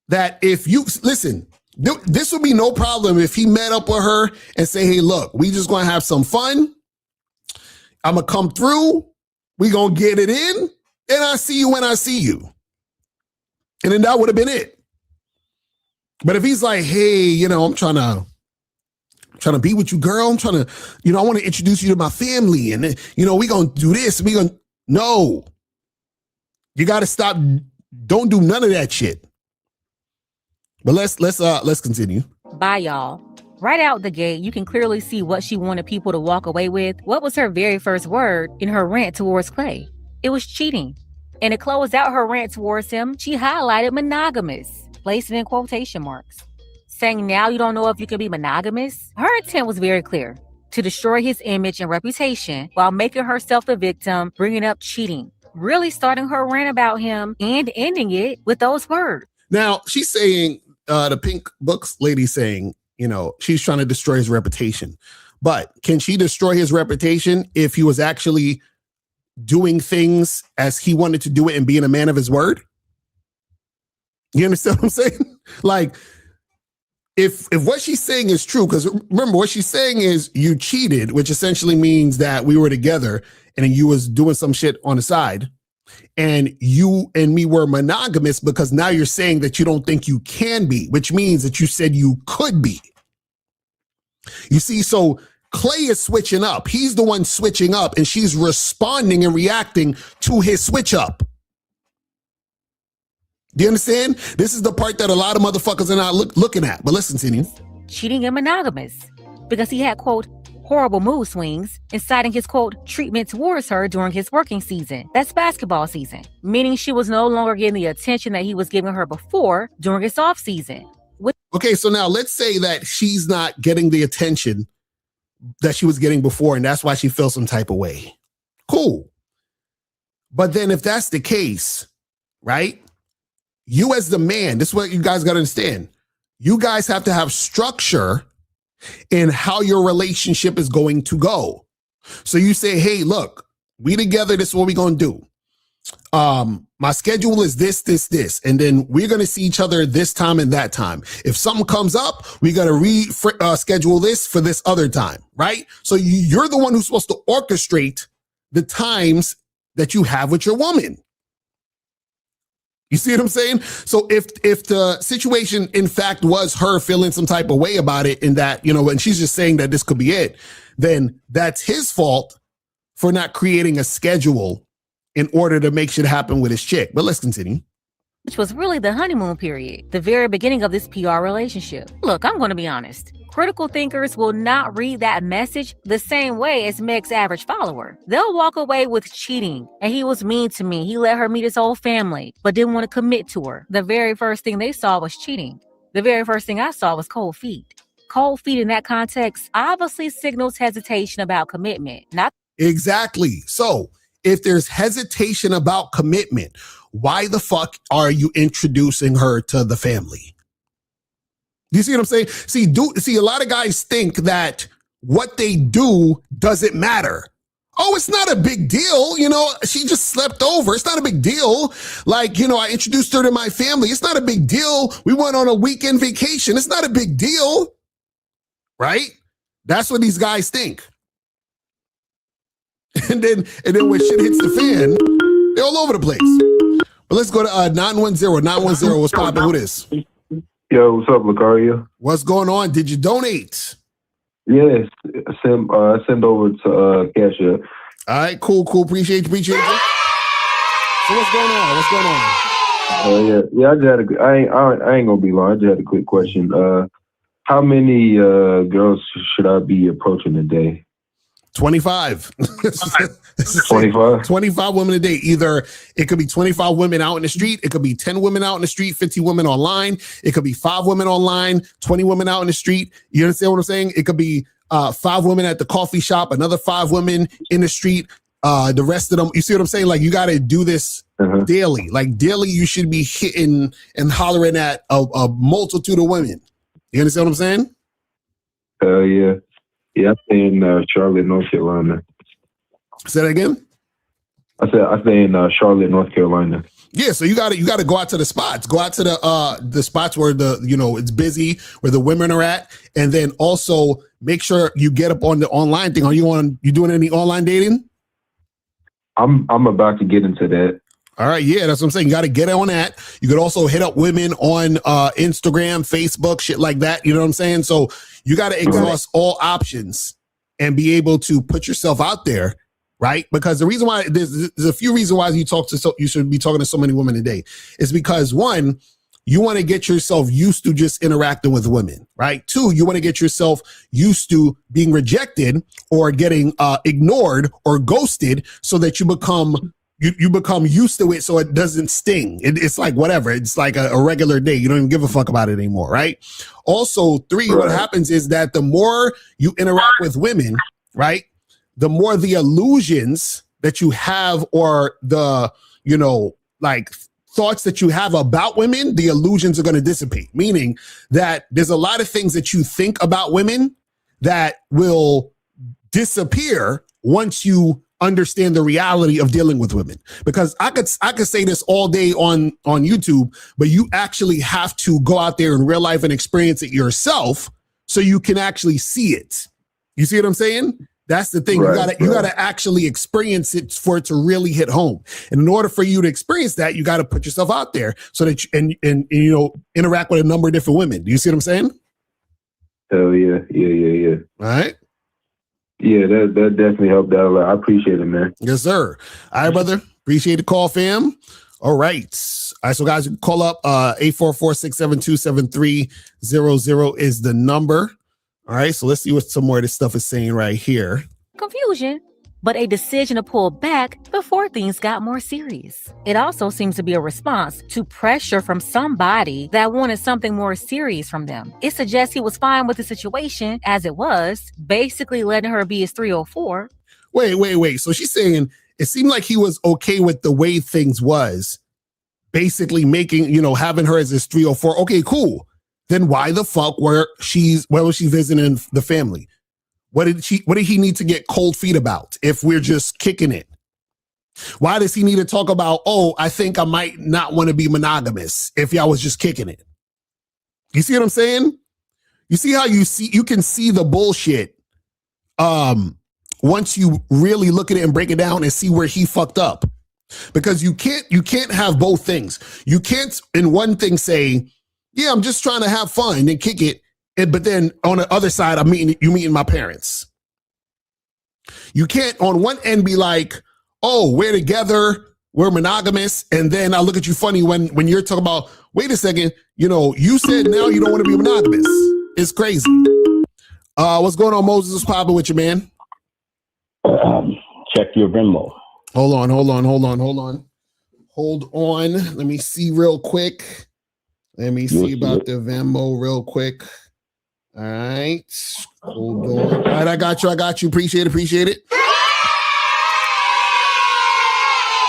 that if you, listen, this would be no problem if he met up with her and say, hey, look, we just going to have some fun. I'm going to come through. We going to get it in. And I see you when I see you. And then that would have been it. But if he's like, hey, I'm trying to be with you, girl. I'm trying to, I want to introduce you to my family. And then, we going to do this. No. You got to stop. Don't do none of that shit. But let's continue. Bye, y'all. Right out the gate, you can clearly see what she wanted people to walk away with. What was her very first word in her rant towards Klay? It was cheating. And to close out her rant towards him, she highlighted monogamous, placing in quotation marks, saying now you don't know if you can be monogamous. Her intent was very clear, to destroy his image and reputation while making herself the victim, bringing up cheating, really starting her rant about him and ending it with those words. Now, she's saying, the Pink Books lady saying, she's trying to destroy his reputation. But can she destroy his reputation if he was actually doing things as he wanted to do it and being a man of his word? You understand what I'm saying? Like, if what she's saying is true, because remember, what she's saying is you cheated, which essentially means that we were together and you was doing some shit on the side, and you and me were monogamous because now you're saying that you don't think you can be, which means that you said you could be. You see, so Klay is switching up. He's the one switching up, and she's responding and reacting to his switch up. Do you understand? This is the part that a lot of motherfuckers are not looking at. But let's continue. Cheating and monogamous because he had, quote, horrible mood swings, inciting his, quote, treatment towards her during his working season. That's basketball season, meaning she was no longer getting the attention that he was giving her before during his off season. Okay, so now let's say that she's not getting the attention that she was getting before, and that's why she feels some type of way. Cool. But then if that's the case, right? You as the man, this is what you guys got to understand. You guys have to have structure in how your relationship is going to go. So you say, hey, look, we together, this is what we're going to do. My schedule is this, and then we're going to see each other this time and that time. If something comes up, we got to schedule this for this other time, right? So you're the one who's supposed to orchestrate the times that you have with your woman. You see what I'm saying? So if the situation, in fact, was her feeling some type of way about it, and that, you know, and she's just saying that this could be it, then that's his fault for not creating a schedule in order to make shit happen with his chick. But let's continue. Which was really the honeymoon period, the very beginning of this PR relationship. Look, I'm going to be honest. Critical thinkers will not read that message the same way as Meg's average follower. They'll walk away with cheating, and he was mean to me. He let her meet his whole family, but didn't want to commit to her. The very first thing they saw was cheating. The very first thing I saw was cold feet. Cold feet in that context obviously signals hesitation about commitment. Not exactly. So if there's hesitation about commitment, why the fuck are you introducing her to the family? Do you see what I'm saying? See, a lot of guys think that what they do doesn't matter. Oh, it's not a big deal. You know, she just slept over. It's not a big deal. Like, you know, I introduced her to my family. It's not a big deal. We went on a weekend vacation. It's not a big deal. Right? That's what these guys think. And then when shit hits the fan, they're all over the place. But let's go to 910. 910, what's poppin'? Who this? Yo, what's up, Locario? What's going on? Did you donate? Yes, send over to Cash App. All right, cool. Appreciate you. So what's going on? Yeah. I just had I ain't gonna be long. I just had a quick question. How many girls should I be approaching a day? 25. 25? 25 women a day. Either it could be 25 women out in the street. It could be 10 women out in the street, 50 women online. It could be 5 women online, 20 women out in the street. You understand what I'm saying? It could be 5 women at the coffee shop, another 5 women in the street. The rest of them, you see what I'm saying? Like, you got to do this daily. Like, daily, you should be hitting and hollering at a multitude of women. You understand what I'm saying? Yeah. Yeah, I stay in Charlotte, North Carolina. Say that again? I stay in Charlotte, North Carolina. Yeah, so you got to go out to the spots. Go out to the spots where it's busy, where the women are at, and then also make sure you get up on the online thing. You doing any online dating? I'm about to get into that. All right, yeah, that's what I'm saying. You got to get on that. You could also hit up women on Instagram, Facebook, shit like that. You know what I'm saying? So you got to exhaust all options and be able to put yourself out there, right? Because the reason why there's a few reasons why you should be talking to so many women a day is because, one, you want to get yourself used to just interacting with women, right? 2, you want to get yourself used to being rejected or getting ignored or ghosted so that you become used to it, so it doesn't sting. It's like whatever. It's like a regular day. You don't even give a fuck about it anymore, right? Also, 3, what happens is that the more you interact with women, right, the more the illusions that you have or the, like thoughts that you have about women, the illusions are going to dissipate. Meaning that there's a lot of things that you think about women that will disappear once you understand the reality of dealing with women. Because I could say this all day on YouTube, but you actually have to go out there in real life and experience it yourself so you can actually see it. You see what I'm saying? That's the thing. Right, you gotta actually experience it for it to really hit home. And in order for you to experience that, you got to put yourself out there so that you interact with a number of different women. Do you see what I'm saying? Hell yeah. All right. Yeah, that definitely helped out a lot. I appreciate it, man. Yes, sir. All right, brother. Appreciate the call, fam. All right. All right, so guys, you can call up 844-672-7300 is the number. All right, so let's see what some more of this stuff is saying right here. Confusion, but a decision to pull back before things got more serious. It also seems to be a response to pressure from somebody that wanted something more serious from them. It suggests he was fine with the situation as it was, basically letting her be his 304. Wait. So she's saying it seemed like he was okay with the way things was, basically making, having her as his 304. Okay, cool. Then why the fuck where was she visiting the family? What did he need to get cold feet about if we're just kicking it? Why does he need to talk about, I think I might not want to be monogamous if y'all was just kicking it? You see what I'm saying? You see how you can see the bullshit once you really look at it and break it down and see where he fucked up. Because you can't have both things. You can't in one thing say, yeah, I'm just trying to have fun and kick it. But then on the other side, you meeting my parents. You can't on one end be like, we're together, we're monogamous, and then I look at you funny when you're talking about, wait a second, you said now you don't want to be monogamous. It's crazy. What's going on, Moses? What's popping with you, man? Check your Venmo. Hold on. Let me see real quick. Let me see about the Venmo real quick. All right. Hold on. All right, I got you. Appreciate it.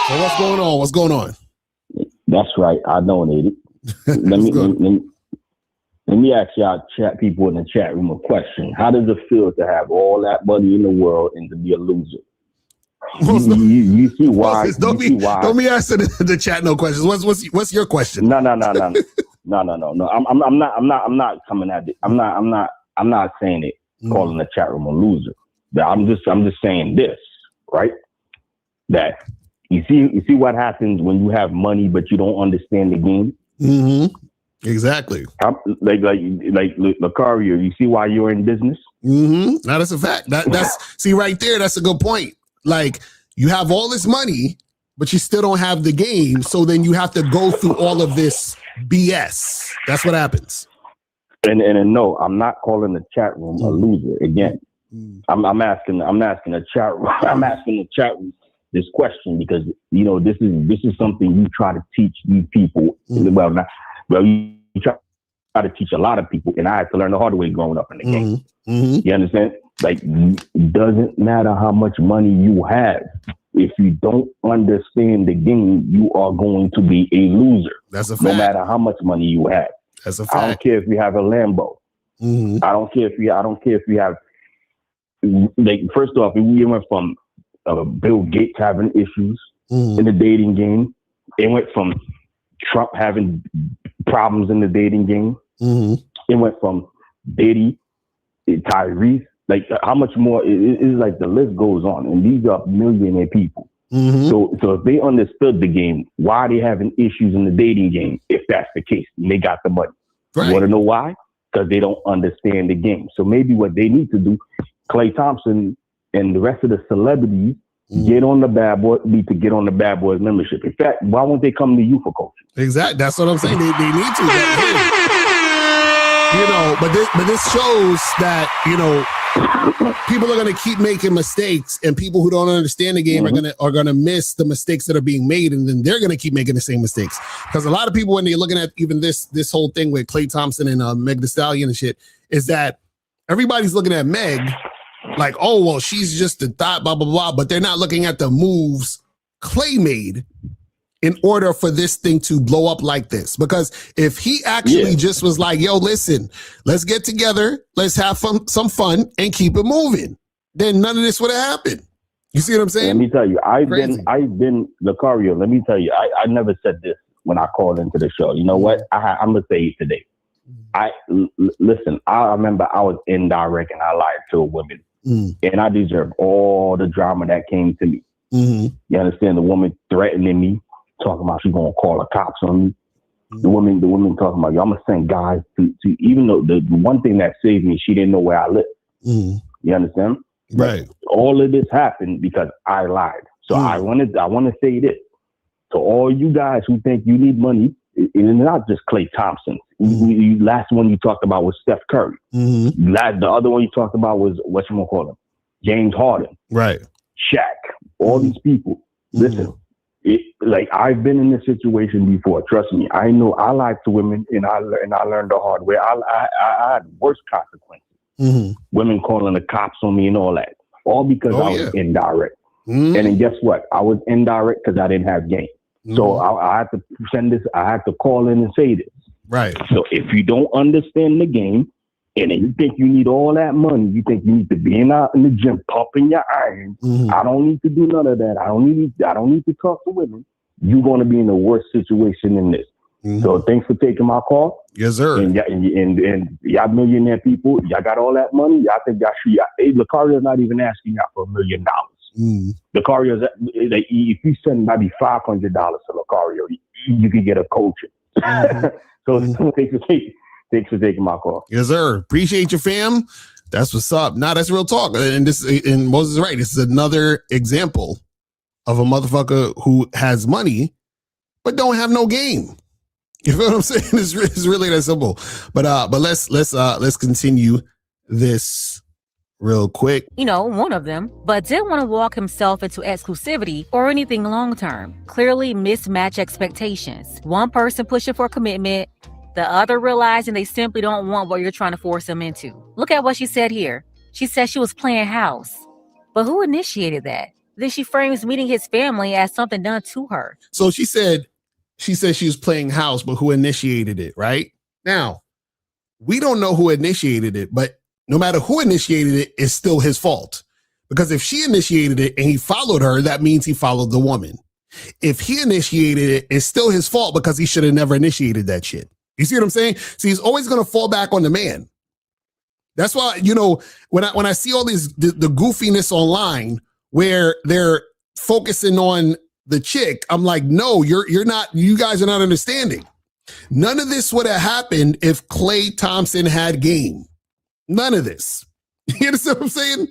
So what's going on? That's right. I donated. Let me ask y'all people in the chat room a question. How does it feel to have all that money in the world and to be a loser? You see why? Don't be asking the chat no questions. What's your question? No. I'm not coming at it. I'm not saying it. Calling the chat room a loser. But I'm just saying this, right? That you see what happens when you have money but you don't understand the game. Mm-hmm. Exactly. Like Locario, you see why you're in business? Mm-hmm. Now that's a fact. That's see right there. That's a good point. Like you have all this money, but you still don't have the game. So then you have to go through all of this BS. That's what happens. And no, I'm not calling the chat room a loser. Again, I'm asking the chat room. I'm asking the chat room this question because this is something you try to teach these people. Well, you try to teach a lot of people, and I had to learn the hard way growing up in the game. Mm-hmm. You understand? Like, it doesn't matter how much money you have. If you don't understand the game, you are going to be a loser. That's a fact. No matter how much money you have. That's a fact. I don't care if you have a Lambo. Mm-hmm. I don't care if you have. Like, first off, we went from Bill Gates having issues in the dating game. It went from Trump having problems in the dating game. Mm-hmm. It went from Diddy, Tyrese. Like, how much more? It's like the list goes on, and these are millionaire people. Mm-hmm. So if they understood the game, why are they having issues in the dating game? If that's the case, and they got the money. Right. You want to know why? Because they don't understand the game. So maybe what they need to do, Klay Thompson and the rest of the celebrities, get on the Bad Boy, need to get on the Bad Boys membership. In fact, why won't they come to you for coaching? Exactly. That's what I'm saying. They need to. But this shows that, people are going to keep making mistakes, and people who don't understand the game are going to miss the mistakes that are being made, and then they're going to keep making the same mistakes. Because a lot of people, when they're looking at even this whole thing with Klay Thompson and Meg Thee Stallion and shit, is that everybody's looking at Meg like, oh, well, she's just the thought, blah, blah, blah. But they're not looking at the moves Klay made in order for this thing to blow up like this. Because if he actually just was like, yo, listen, let's get together, let's have some fun and keep it moving, then none of this would have happened. You see what I'm saying? Let me tell you, I've been Locario. Let me tell you, I never said this when I called into the show. You know what? I'm going to say it today. Listen, I remember I was indirect and I lied to a woman. And I deserve all the drama that came to me. You understand? The woman threatening me, talking about she's gonna call the cops on me. The woman talking about, yo, I'm gonna send guys to even though the one thing that saved me, she didn't know where I lived. You understand? Right. All of this happened because I lied. So I want to say this to all you guys who think you need money, and not just Klay Thompson. Last one you talked about was Steph Curry. The other one you talked about was whatchamacallit, James Harden. Right. Shaq. All these people. Listen, like I've been in this situation before. Trust me. I know I lied to women, and I learned the hard way. I had worse consequences. Women calling the cops on me and all that. All because I was indirect. And then guess what? I was indirect because I didn't have game. So I had to send this. I had to call in and say this. Right. So if you don't understand the game, and then you think you need all that money, you think you need to be out in the gym pumping your iron. I don't need to do none of that. I don't need to talk to women. You're going to be in a worse situation than this. So thanks for taking my call. Yes, sir. And y'all millionaire people, y'all got all that money. I think y'all should. Hey, Locario's not even asking y'all for $1 million. Locario's, if you send maybe $500 to Locario, you can get a coaching. So thanks for taking my call. Yes, sir. Appreciate your fam. That's what's up. Nah, that's real talk. And Moses is right. This is another example of a motherfucker who has money but don't have no game. You feel what I'm saying? It's really that simple. But let's continue this real quick. One of them, but didn't want to walk himself into exclusivity or anything long term. Clearly mismatched expectations. One person pushing for commitment, the other realizing they simply don't want what you're trying to force them into. Look at what she said here. She said she was playing house. But who initiated that? Then she frames meeting his family as something done to her. So she said she was playing house, but who initiated it, right? Now, we don't know who initiated it, but no matter who initiated it, it's still his fault. Because if she initiated it and he followed her, that means he followed the woman. If he initiated it, it's still his fault because he should have never initiated that shit. You see what I'm saying? So he's always going to fall back on the man. That's why, when I see all these, the goofiness online where they're focusing on the chick, I'm like, no, you guys are not understanding. None of this would have happened if Klay Thompson had game. None of this. You understand what I'm saying?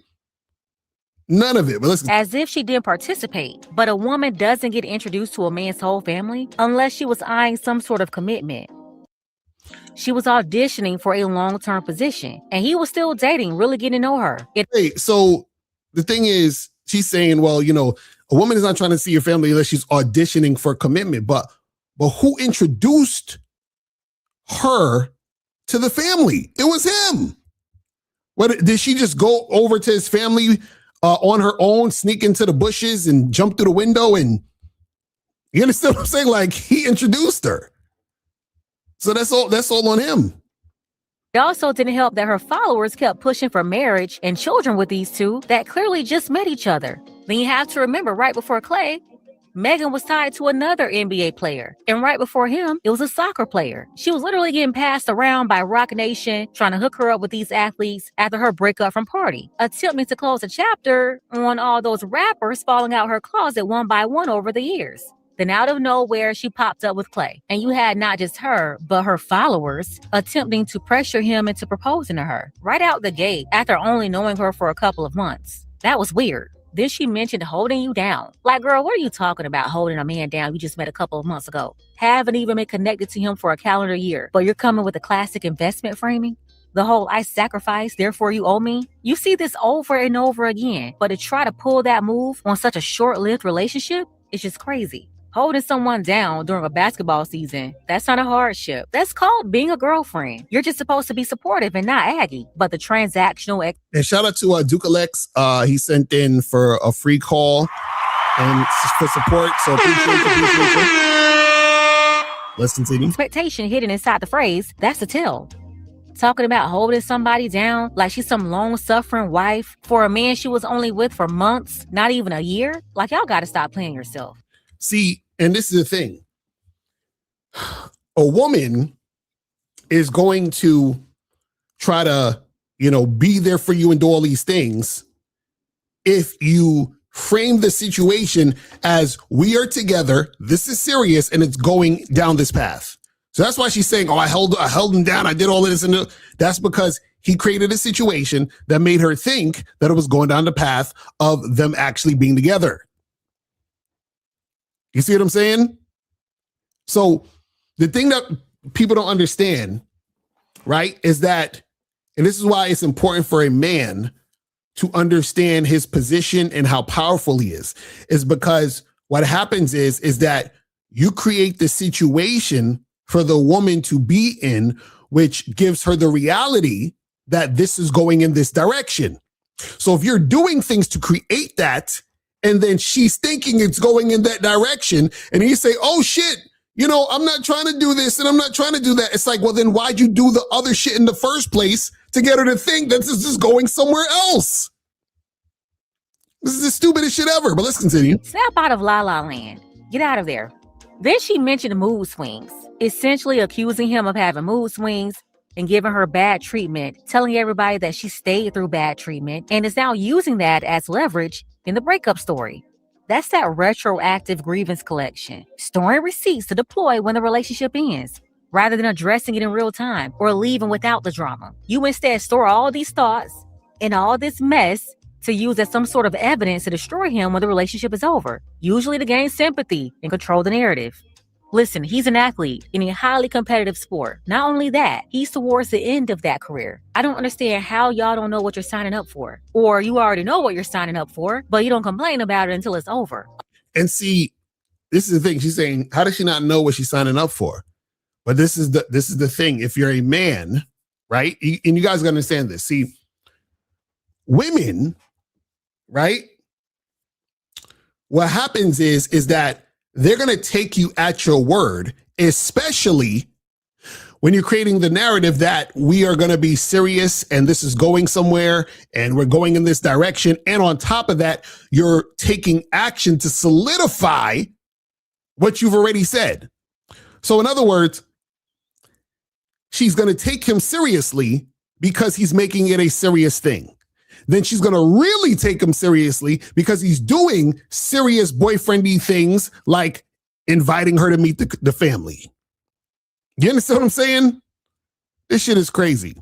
None of it. But listen. As if she didn't participate. But a woman doesn't get introduced to a man's whole family unless she was eyeing some sort of commitment. She was auditioning for a long-term position, and he was still dating, really getting to know her. So the thing is, she's saying, well, a woman is not trying to see your family unless she's auditioning for commitment. But who introduced her to the family? It was him. What, did she just go over to his family on her own, sneak into the bushes and jump through the window? And you understand what I'm saying? Like, he introduced her. So that's all on him. It also didn't help that her followers kept pushing for marriage and children with these two that clearly just met each other. Then you have to remember, right before Klay, Megan was tied to another NBA player. And right before him, it was a soccer player. She was literally getting passed around by Roc Nation, trying to hook her up with these athletes after her breakup from Party, attempting to close a chapter on all those rappers falling out her closet one by one over the years. Then out of nowhere, she popped up with Klay. And you had not just her, but her followers attempting to pressure him into proposing to her right out the gate after only knowing her for a couple of months. That was weird. Then she mentioned holding you down. Like, girl, what are you talking about holding a man down you just met a couple of months ago? Haven't even been connected to him for a calendar year, but you're coming with a classic investment framing? The whole I sacrifice, therefore you owe me? You see this over and over again, but to try to pull that move on such a short-lived relationship, it's just crazy. Holding someone down during a basketball season, that's not a hardship. That's called being a girlfriend. You're just supposed to be supportive and not aggy. But the transactional... And shout out to Dukalex. He sent in for a free call and for support. So appreciate you. Let's continue. Expectation hidden inside the phrase, that's a tell. Talking about holding somebody down like she's some long-suffering wife for a man she was only with for months, not even a year. Like, y'all got to stop playing yourself. See, and this is the thing. A woman is going to try to, be there for you and do all these things if you frame the situation as we are together, this is serious, and it's going down this path. So that's why she's saying, I held him down, I did all of this. And that's because he created a situation that made her think that it was going down the path of them actually being together. You see what I'm saying? So the thing that people don't understand, right, is that, and this is why it's important for a man to understand his position and how powerful he is because what happens is that you create the situation for the woman to be in, which gives her the reality that this is going in this direction. So if you're doing things to create that, and then she's thinking it's going in that direction, and you say, oh shit, I'm not trying to do this and I'm not trying to do that. It's like, well, then why'd you do the other shit in the first place to get her to think that this is going somewhere else? This is the stupidest shit ever, but let's continue. Snap out of La La Land. Get out of there. Then she mentioned mood swings, essentially accusing him of having mood swings and giving her bad treatment, telling everybody that she stayed through bad treatment and is now using that as leverage in the breakup story. That's that retroactive grievance collection, storing receipts to deploy when the relationship ends, rather than addressing it in real time or leaving without the drama. You instead store all these thoughts and all this mess to use as some sort of evidence to destroy him when the relationship is over, usually to gain sympathy and control the narrative. Listen, he's an athlete in a highly competitive sport. Not only that, he's towards the end of that career. I don't understand how y'all don't know what you're signing up for. Or you already know what you're signing up for, but you don't complain about it until it's over. And see, this is the thing. She's saying, how does she not know what she's signing up for? But this is the thing. If you're a man, right? And you guys gotta understand this. See, women, right? What happens is that they're going to take you at your word, especially when you're creating the narrative that we are going to be serious and this is going somewhere and we're going in this direction. And on top of that, you're taking action to solidify what you've already said. So in other words, she's going to take him seriously because he's making it a serious thing. Then she's going to really take him seriously because he's doing serious boyfriendy things like inviting her to meet the family. You understand what I'm saying? This shit is crazy.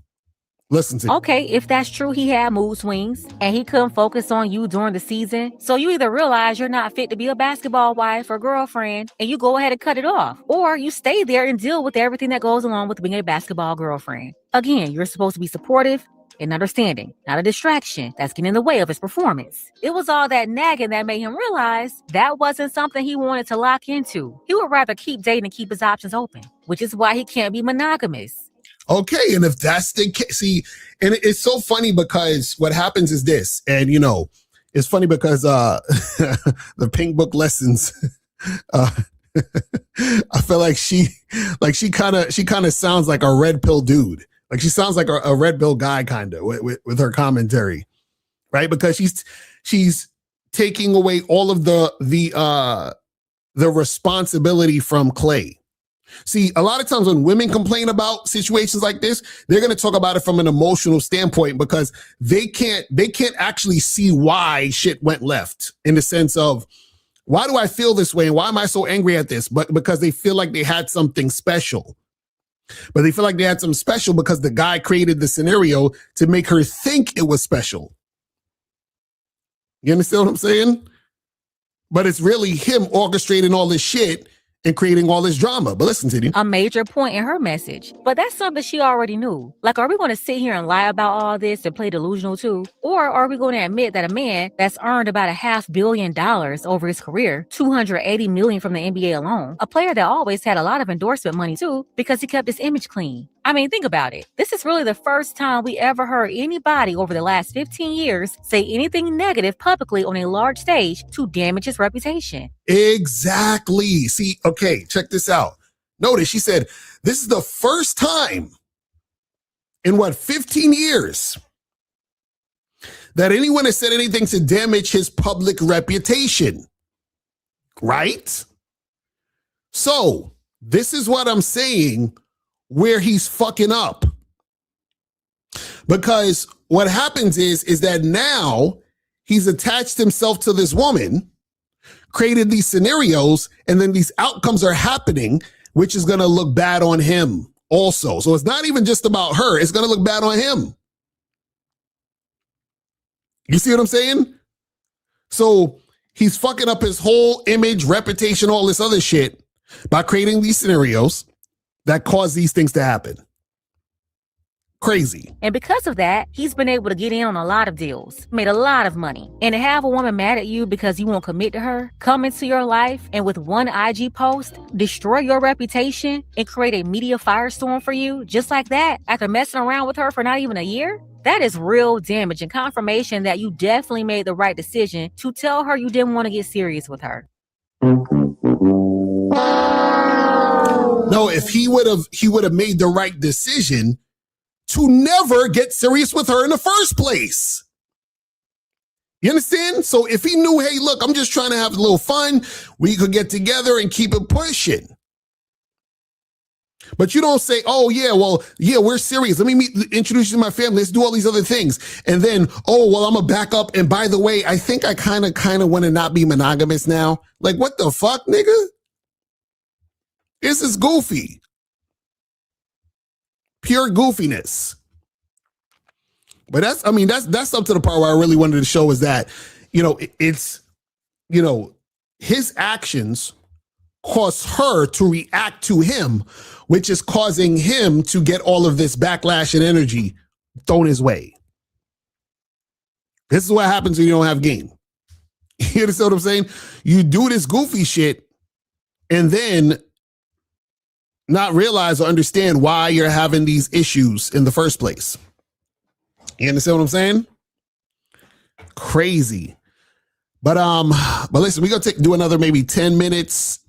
Listen to Okay, if that's true, he had mood swings and he couldn't focus on you during the season. So you either realize you're not fit to be a basketball wife or girlfriend and you go ahead and cut it off, or you stay there and deal with everything that goes along with being a basketball girlfriend. Again, you're supposed to be supportive and understanding, not a distraction that's getting in the way of his performance. It was all that nagging that made him realize that wasn't something he wanted to lock into. He would rather keep dating and keep his options open, which is why he can't be monogamous. Okay, and if that's the case, see, and it's so funny because what happens is this, and it's funny because the Pink Book lessons, I feel like she kind of sounds like a red pill dude. Like she sounds like a red pill guy kind of with her commentary, right? Because she's taking away all of the responsibility from Klay. See, a lot of times when women complain about situations like this, they're going to talk about it from an emotional standpoint because they can't actually see why shit went left, in the sense of, why do I feel this way and why am I so angry at this? But because they feel like they had something special. But they feel like they had something special because the guy created the scenario to make her think it was special. You understand what I'm saying? But it's really him orchestrating all this shit and creating all this drama. But listen to him. A major point in her message. But that's something she already knew. Like, are we going to sit here and lie about all this and play delusional too? Or are we going to admit that a man that's earned about $500 million over his career, $280 million from the NBA alone, a player that always had a lot of endorsement money too, because he kept his image clean? I mean, think about it. This is really the first time we ever heard anybody over the last 15 years say anything negative publicly on a large stage to damage his reputation. Exactly. See, okay, check this out. Notice she said, this is the first time in 15 years that anyone has said anything to damage his public reputation. Right? So this is what I'm saying, where he's fucking up. Because what happens is that now he's attached himself to this woman, created these scenarios, and then these outcomes are happening, which is going to look bad on him also. So it's not even just about her. It's going to look bad on him. You see what I'm saying? So he's fucking up his whole image, reputation, all this other shit by creating these scenarios. that cause these things to happen. Crazy. And because of that, he's been able to get in on a lot of deals, made a lot of money. And to have a woman mad at you because you won't commit to her, come into your life, and with one IG post, destroy your reputation and create a media firestorm for you, just like that, after messing around with her for not even a year? That is real damage and confirmation that you definitely made the right decision to tell her you didn't want to get serious with her. No, if he would have made the right decision to never get serious with her in the first place. You understand? So if he knew, hey, look, I'm just trying to have a little fun, we could get together and keep it pushing. But you don't say, oh, yeah, well, yeah, we're serious. Let me introduce you to my family. Let's do all these other things. And then, oh, well, I'm going to back up. And by the way, I think I kind of want to not be monogamous now. Like, what the fuck, nigga? This is goofy. Pure goofiness. But that's up to the part where I really wanted to show is that, it's, his actions cause her to react to him, which is causing him to get all of this backlash and energy thrown his way. This is what happens when you don't have game. You understand what I'm saying? You do this goofy shit and then not realize or understand why you're having these issues in the first place. You understand what I'm saying? Crazy. But listen, we're gonna do another maybe 10 minutes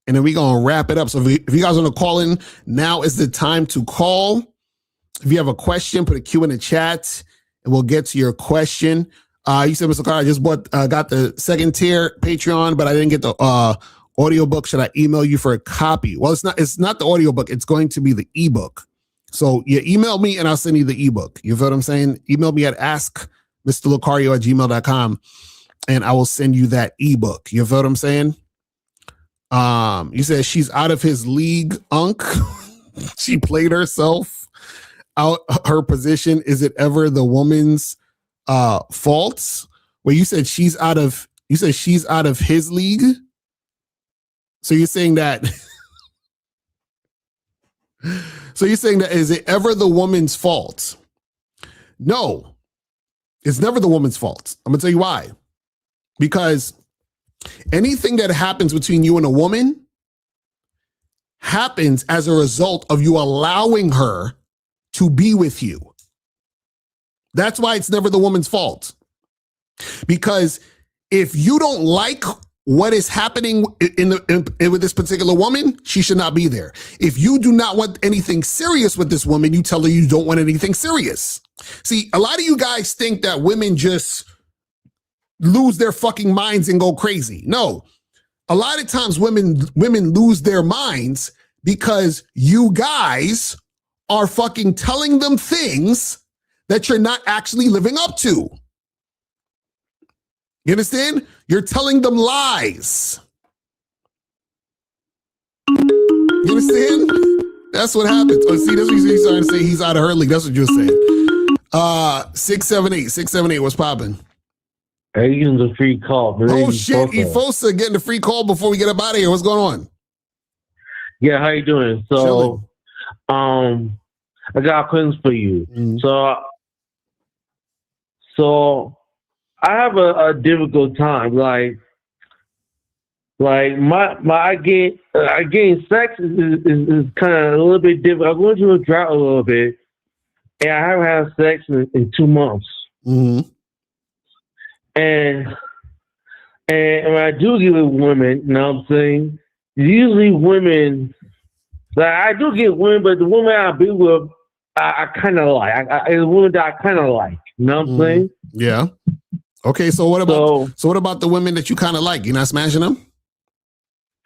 and then we're gonna wrap it up. So if you guys want to call in, now is the time to call. If you have a question, put a Q in the chat and we'll get to your question. You said, Mr. Carr, I just got the second tier Patreon, but I didn't get the audiobook. Should I email you for a copy? Well, it's not the audiobook. It's going to be the ebook. So you email me and I'll send you the ebook. You feel what I'm saying? Email me at askmrlocario@gmail.com and I will send you that ebook. You feel what I'm saying? You said she's out of his league, Unc. She played herself out her position. Is it ever the woman's fault? Well, you said she's out of his league. So you're saying that is it ever the woman's fault? No, it's never the woman's fault. I'm gonna tell you why. Because anything that happens between you and a woman happens as a result of you allowing her to be with you. That's why it's never the woman's fault. Because if you don't like what is happening with this particular woman, she should not be there. If you do not want anything serious with this woman, you tell her you don't want anything serious. See, a lot of you guys think that women just lose their fucking minds and go crazy. No, a lot of times women lose their minds because you guys are fucking telling them things that you're not actually living up to. You understand? You're telling them lies. You understand? That's what happens. Oh, see, that's what you're starting to say. He's out of her league. That's what you're saying. 678, what's popping? Hey, getting the free call. Oh shit, Efosa getting the free call before we get up out of here. What's going on? Yeah, how you doing? So, I got questions for you. Mm-hmm. So I have a difficult time. Like I gain sex is kind of a little bit difficult. I'm going through a drought a little bit, and I haven't had sex in 2 months. Mm-hmm. And when I do get with women, you know what I'm saying? Usually women, like I do get women, but the woman I be with, I kind of like. The woman that I kind of like. You know what I'm saying? Yeah. Okay. So what about the women that you kind of like? You're not smashing them?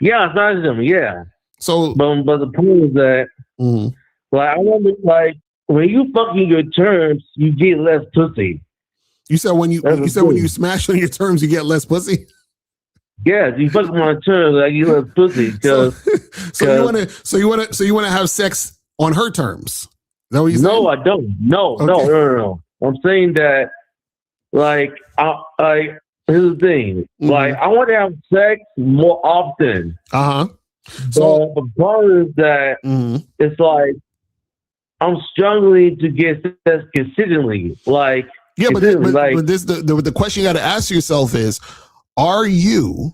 Yeah, I'm smashing them. Yeah. So, but the point is that, like, I want to when you fucking your terms, you get less pussy. You said when you smash on your terms, you get less pussy. Yeah, you fuck on terms, like you less pussy. So you want to have sex on her terms? Is that what you saying? No, I don't. No, okay. No. I'm saying that, here's the thing. Mm-hmm. Like, I want to have sex more often. Uh-huh. So the part is that it's like I'm struggling to get sex consistently. Like but the question you got to ask yourself is, are you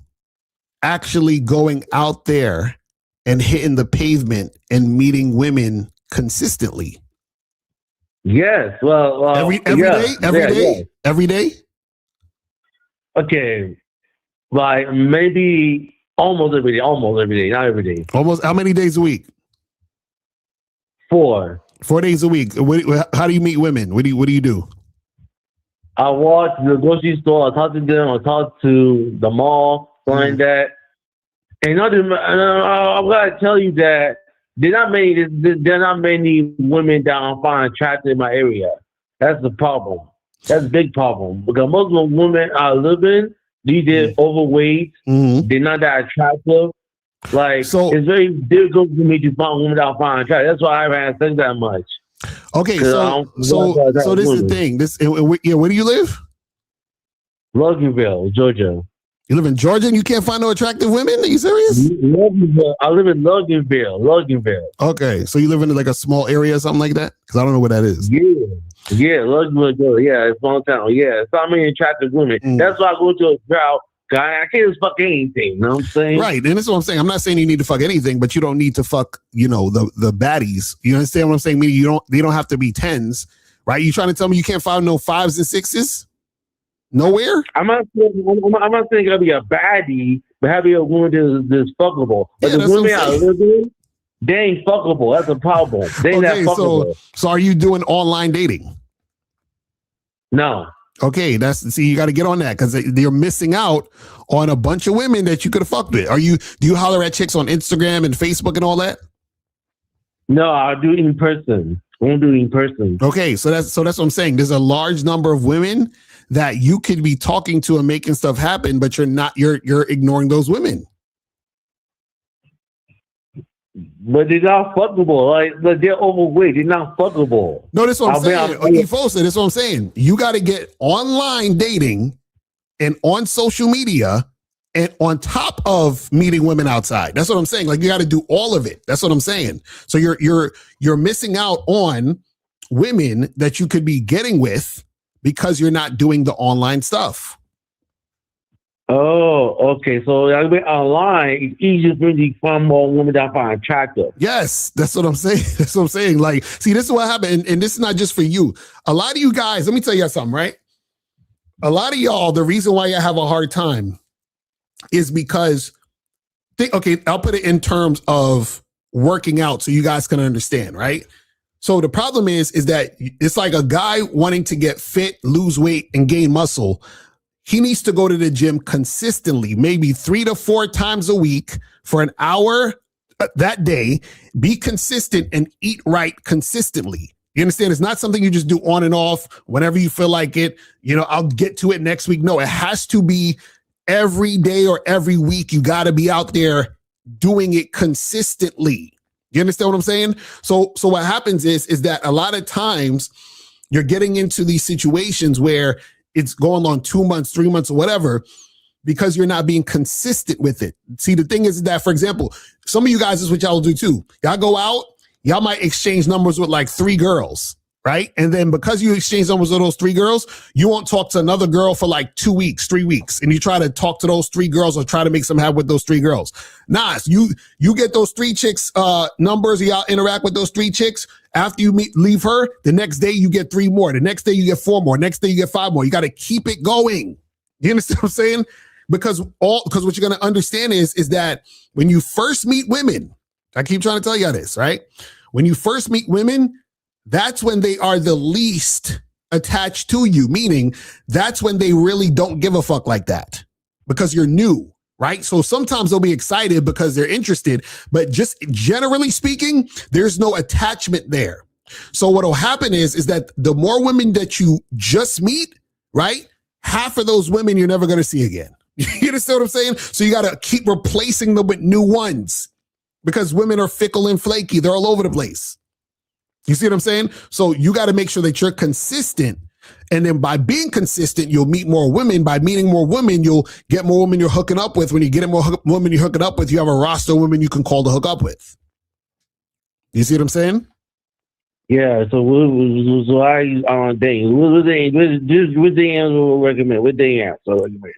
actually going out there and hitting the pavement and meeting women consistently? Yes. Well, every day. Okay, like maybe almost every day, not every day. Almost how many days a week? 4. 4 days a week. How do you meet women? What do you do? I walk to the grocery store. I talk to them. I talk to the mall, something like that. And I'm gonna tell you that there are not many women that I find attractive in my area. That's the problem. That's a big problem because most of the women I live in, they're overweight. They're not that attractive. Like, it's very difficult for me to find women that I find attractive. That's why I haven't had sex that much. Okay, so this is the thing. Where do you live? Locario, Georgia. You live in Georgia and you can't find no attractive women? Are you serious? I live in Locario. Okay, so you live in like a small area or something like that? Because I don't know what that is. Yeah, Locario. Yeah, it's small town. Yeah, it's not many attractive women. That's why I go to a crowd. I can't just fuck anything. You know what I'm saying? Right, and this is what I'm saying. I'm not saying you need to fuck anything, but you don't need to fuck, the baddies. You understand what I'm saying? Meaning they don't have to be 10s, right? You trying to tell me you can't find no 5s and 6s? Nowhere? I'm not saying gotta be a baddie, but have a woman that's fuckable. But the women I live in, they ain't fuckable. That's a problem. They ain't that fuckable. So are you doing online dating? No. Okay, you got to get on that because you're missing out on a bunch of women that you could have fucked with. Do you holler at chicks on Instagram and Facebook and all that? No, I do it in person. I won't do it in person. Okay, so that's what I'm saying. There's a large number of women that you could be talking to and making stuff happen, but you're ignoring those women. But they're not fuckable. Like they're overweight. They're not fuckable. No, that's what I'm saying. That's what I'm saying. You got to get online dating and on social media and on top of meeting women outside. That's what I'm saying. Like you got to do all of it. That's what I'm saying. So you're missing out on women that you could be getting with because you're not doing the online stuff. Oh, okay. So online, it's easier for me to find more women that I find attractive. Yes, that's what I'm saying. That's what I'm saying. Like, see, this is what happened. And this is not just for you. A lot of you guys, let me tell you something, right? A lot of y'all, the reason why you have a hard time is because, I'll put it in terms of working out so you guys can understand, right? So the problem is that it's like a guy wanting to get fit, lose weight, and gain muscle. He needs to go to the gym consistently, maybe 3 to 4 times a week for an hour that day, be consistent and eat right consistently. You understand? It's not something you just do on and off whenever you feel like it. I'll get to it next week. No, it has to be every day or every week. You got to be out there doing it consistently. You understand what I'm saying? So what happens is that a lot of times you're getting into these situations where it's going on 2 months, 3 months, or whatever, because you're not being consistent with it. See, the thing is that, for example, some of you guys, is what y'all do too. Y'all go out, y'all might exchange numbers with like 3 girls, right? And then because you exchange numbers with those 3 girls, you won't talk to another girl for like 2 weeks, 3 weeks. And you try to talk to those 3 girls or try to make some happen with those 3 girls. Nah, you get those 3 chicks numbers, y'all interact with those 3 chicks. After you leave her, the next day you get 3 more. The next day you get 4 more. Next day you get 5 more. You got to keep it going. You understand what I'm saying? Because what you're going to understand is that when you first meet women, I keep trying to tell you this, right? When you first meet women, that's when they are the least attached to you, meaning that's when they really don't give a fuck like that because you're new, right? So sometimes they'll be excited because they're interested, but just generally speaking, there's no attachment there. So what'll happen is that the more women that you just meet, right? Half of those women you're never going to see again. You understand what I'm saying? So you got to keep replacing them with new ones because women are fickle and flaky. They're all over the place. You see what I'm saying? So you got to make sure that you're consistent And then by being consistent, you'll meet more women. By meeting more women, you'll get more women you're hooking up with. When you get more women you're hooking up with, you have a roster of women you can call to hook up with. You see what I'm saying? Yeah. So I dating. What dating apps will recommend? What dating apps will recommend?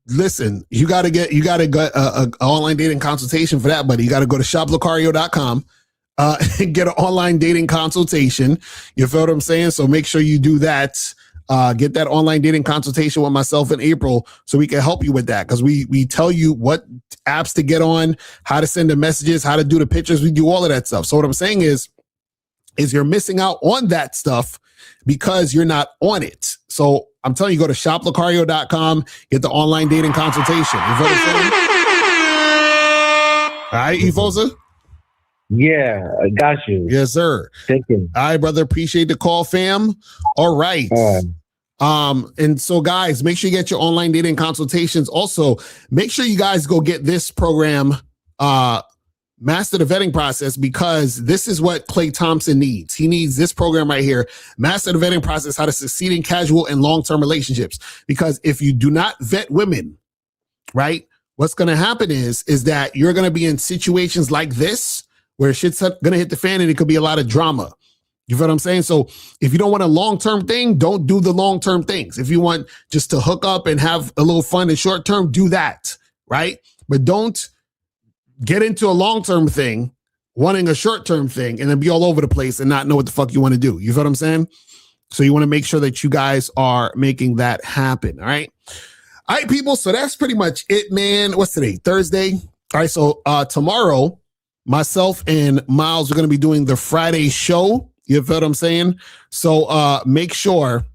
Listen, you got to get an online dating consultation for that, buddy. You got to go to shoplocario.com. And get an online dating consultation. You feel what I'm saying? So make sure you do that. Get that online dating consultation with myself in April so we can help you with that. Because we tell you what apps to get on, how to send the messages, how to do the pictures. We do all of that stuff. So what I'm saying is you're missing out on that stuff because you're not on it. So I'm telling you, go to shoplocario.com, get the online dating consultation. You feel what I'm saying? All right, Efosa? Yeah, I got you. Yes, sir. Thank you. All right, brother. Appreciate the call, fam. All right. And so, guys, make sure you get your online dating consultations. Also, make sure you guys go get this program, Master the Vetting Process, because this is what Klay Thompson needs. He needs this program right here, Master the Vetting Process, how to succeed in casual and long-term relationships. Because if you do not vet women, right, what's going to happen is that you're going to be in situations like this, where shit's gonna hit the fan and it could be a lot of drama. You feel what I'm saying? So if you don't want a long-term thing, don't do the long-term things. If you want just to hook up and have a little fun in short-term, do that, right? But don't get into a long-term thing, wanting a short-term thing, and then be all over the place and not know what the fuck you want to do. You feel what I'm saying? So you want to make sure that you guys are making that happen, all right? All right, people, so that's pretty much it, man. What's today? Thursday? All right, so tomorrow, myself and Miles are going to be doing the Friday show. You feel what I'm saying? So make sure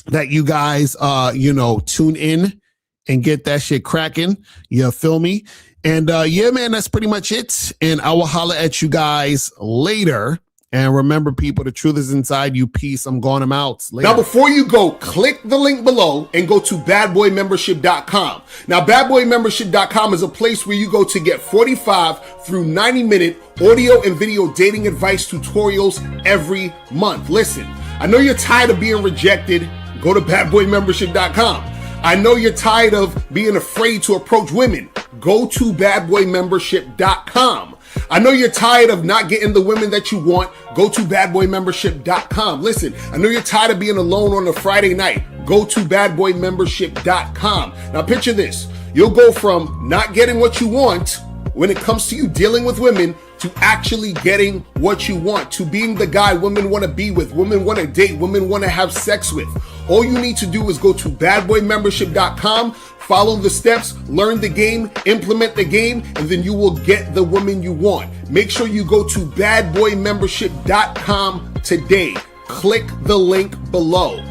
that you guys, tune in and get that shit cracking. You feel me? And yeah, man, that's pretty much it. And I will holler at you guys later. And remember, people, the truth is inside you. Peace. I'm going. I'm out. Later. Now, before you go, click the link below and go to badboymembership.com. Now, badboymembership.com is a place where you go to get 45 through 90-minute audio and video dating advice tutorials every month. Listen, I know you're tired of being rejected. Go to badboymembership.com. I know you're tired of being afraid to approach women. Go to badboymembership.com. I know you're tired of not getting the women that you want. Go to badboymembership.com. Listen, I know you're tired of being alone on a Friday night. Go to badboymembership.com. Now picture this. You'll go from not getting what you want when it comes to you dealing with women to actually getting what you want, to being the guy women want to be with, women want to date, women want to have sex with. All you need to do is go to badboymembership.com, follow the steps, learn the game, implement the game, and then you will get the woman you want. Make sure you go to badboymembership.com today. Click the link below.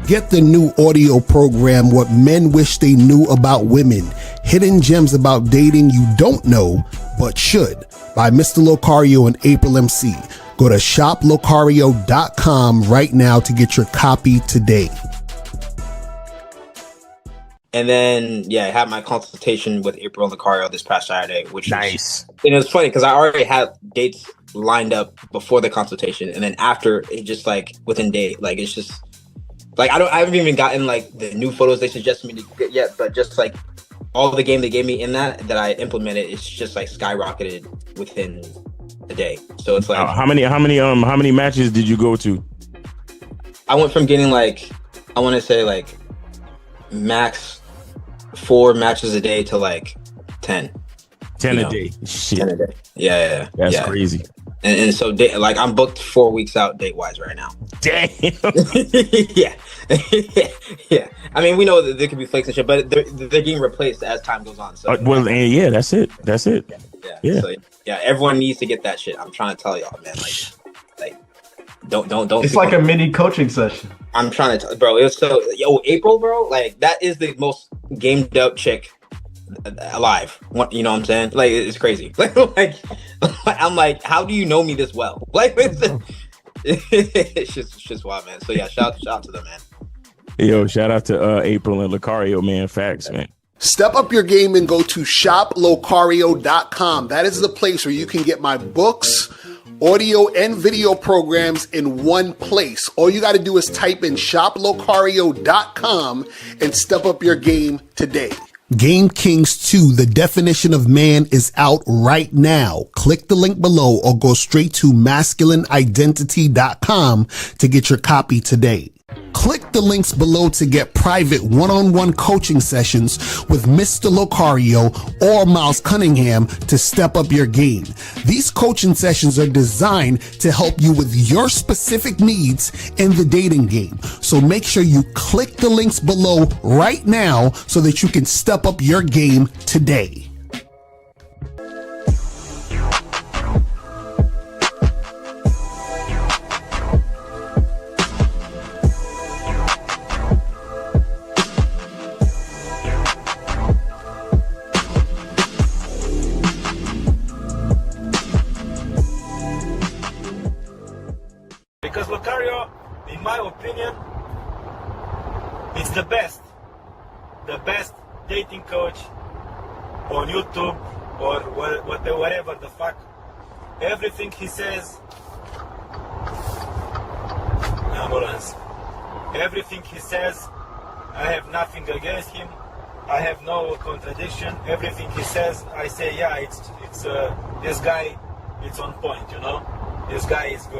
Get the new audio program, What Men Wish They Knew About Women. Hidden gems about dating you don't know, but should. By Mr. Locario and April MC. Go to shoplocario.com right now to get your copy today. And then, yeah, I had my consultation with April Locario this past Saturday, which nice. And it was funny because I already had dates lined up before the consultation, and then after, it just like within day, like it's just like I haven't even gotten like the new photos they suggested me to get yet, but just like all the game they gave me in that I implemented, it's just like skyrocketed within a day. So it's like how many matches did you go to? I went from getting like, I want to say like max 4 matches a day to like 10 a day. Shit. 10 a day. Yeah. That's crazy. And so like I'm booked 4 weeks out date wise right now. Damn. Yeah. Yeah. I mean, we know that there could be flakes and shit, but they're getting replaced as time goes on. So yeah, that's it. Yeah. So, yeah, everyone needs to get that shit. I'm trying to tell y'all, man. Like don't. It's like a mini coaching session. I'm trying to bro. It was so April, bro. Like that is the most gamed up chick alive. You know what I'm saying? Like it's crazy. Like I'm like, how do you know me this well? Like it's just wild, man. So yeah, shout out to them, man. Yo, shout out to April and Locario, man. Facts, man. Step up your game and go to shoplocario.com. That is the place where you can get my books, audio and video programs in one place. All you got to do is type in shoplocario.com and step up your game today. Game Kings 2, the definition of man, is out right now. Click the link below or go straight to masculineidentity.com to get your copy today. Click the links below to get private one-on-one coaching sessions with Mr. Locario or Miles Cunningham to step up your game. These coaching sessions are designed to help you with your specific needs in the dating game. So make sure you click the links below right now so that you can step up your game today. Because Locario, in my opinion, is the best dating coach on YouTube or whatever the fuck. Everything he says, ambulance. Everything he says, I have nothing against him. I have no contradiction. Everything he says, I say, yeah, it's this guy, it's on point, you know. This guy is good.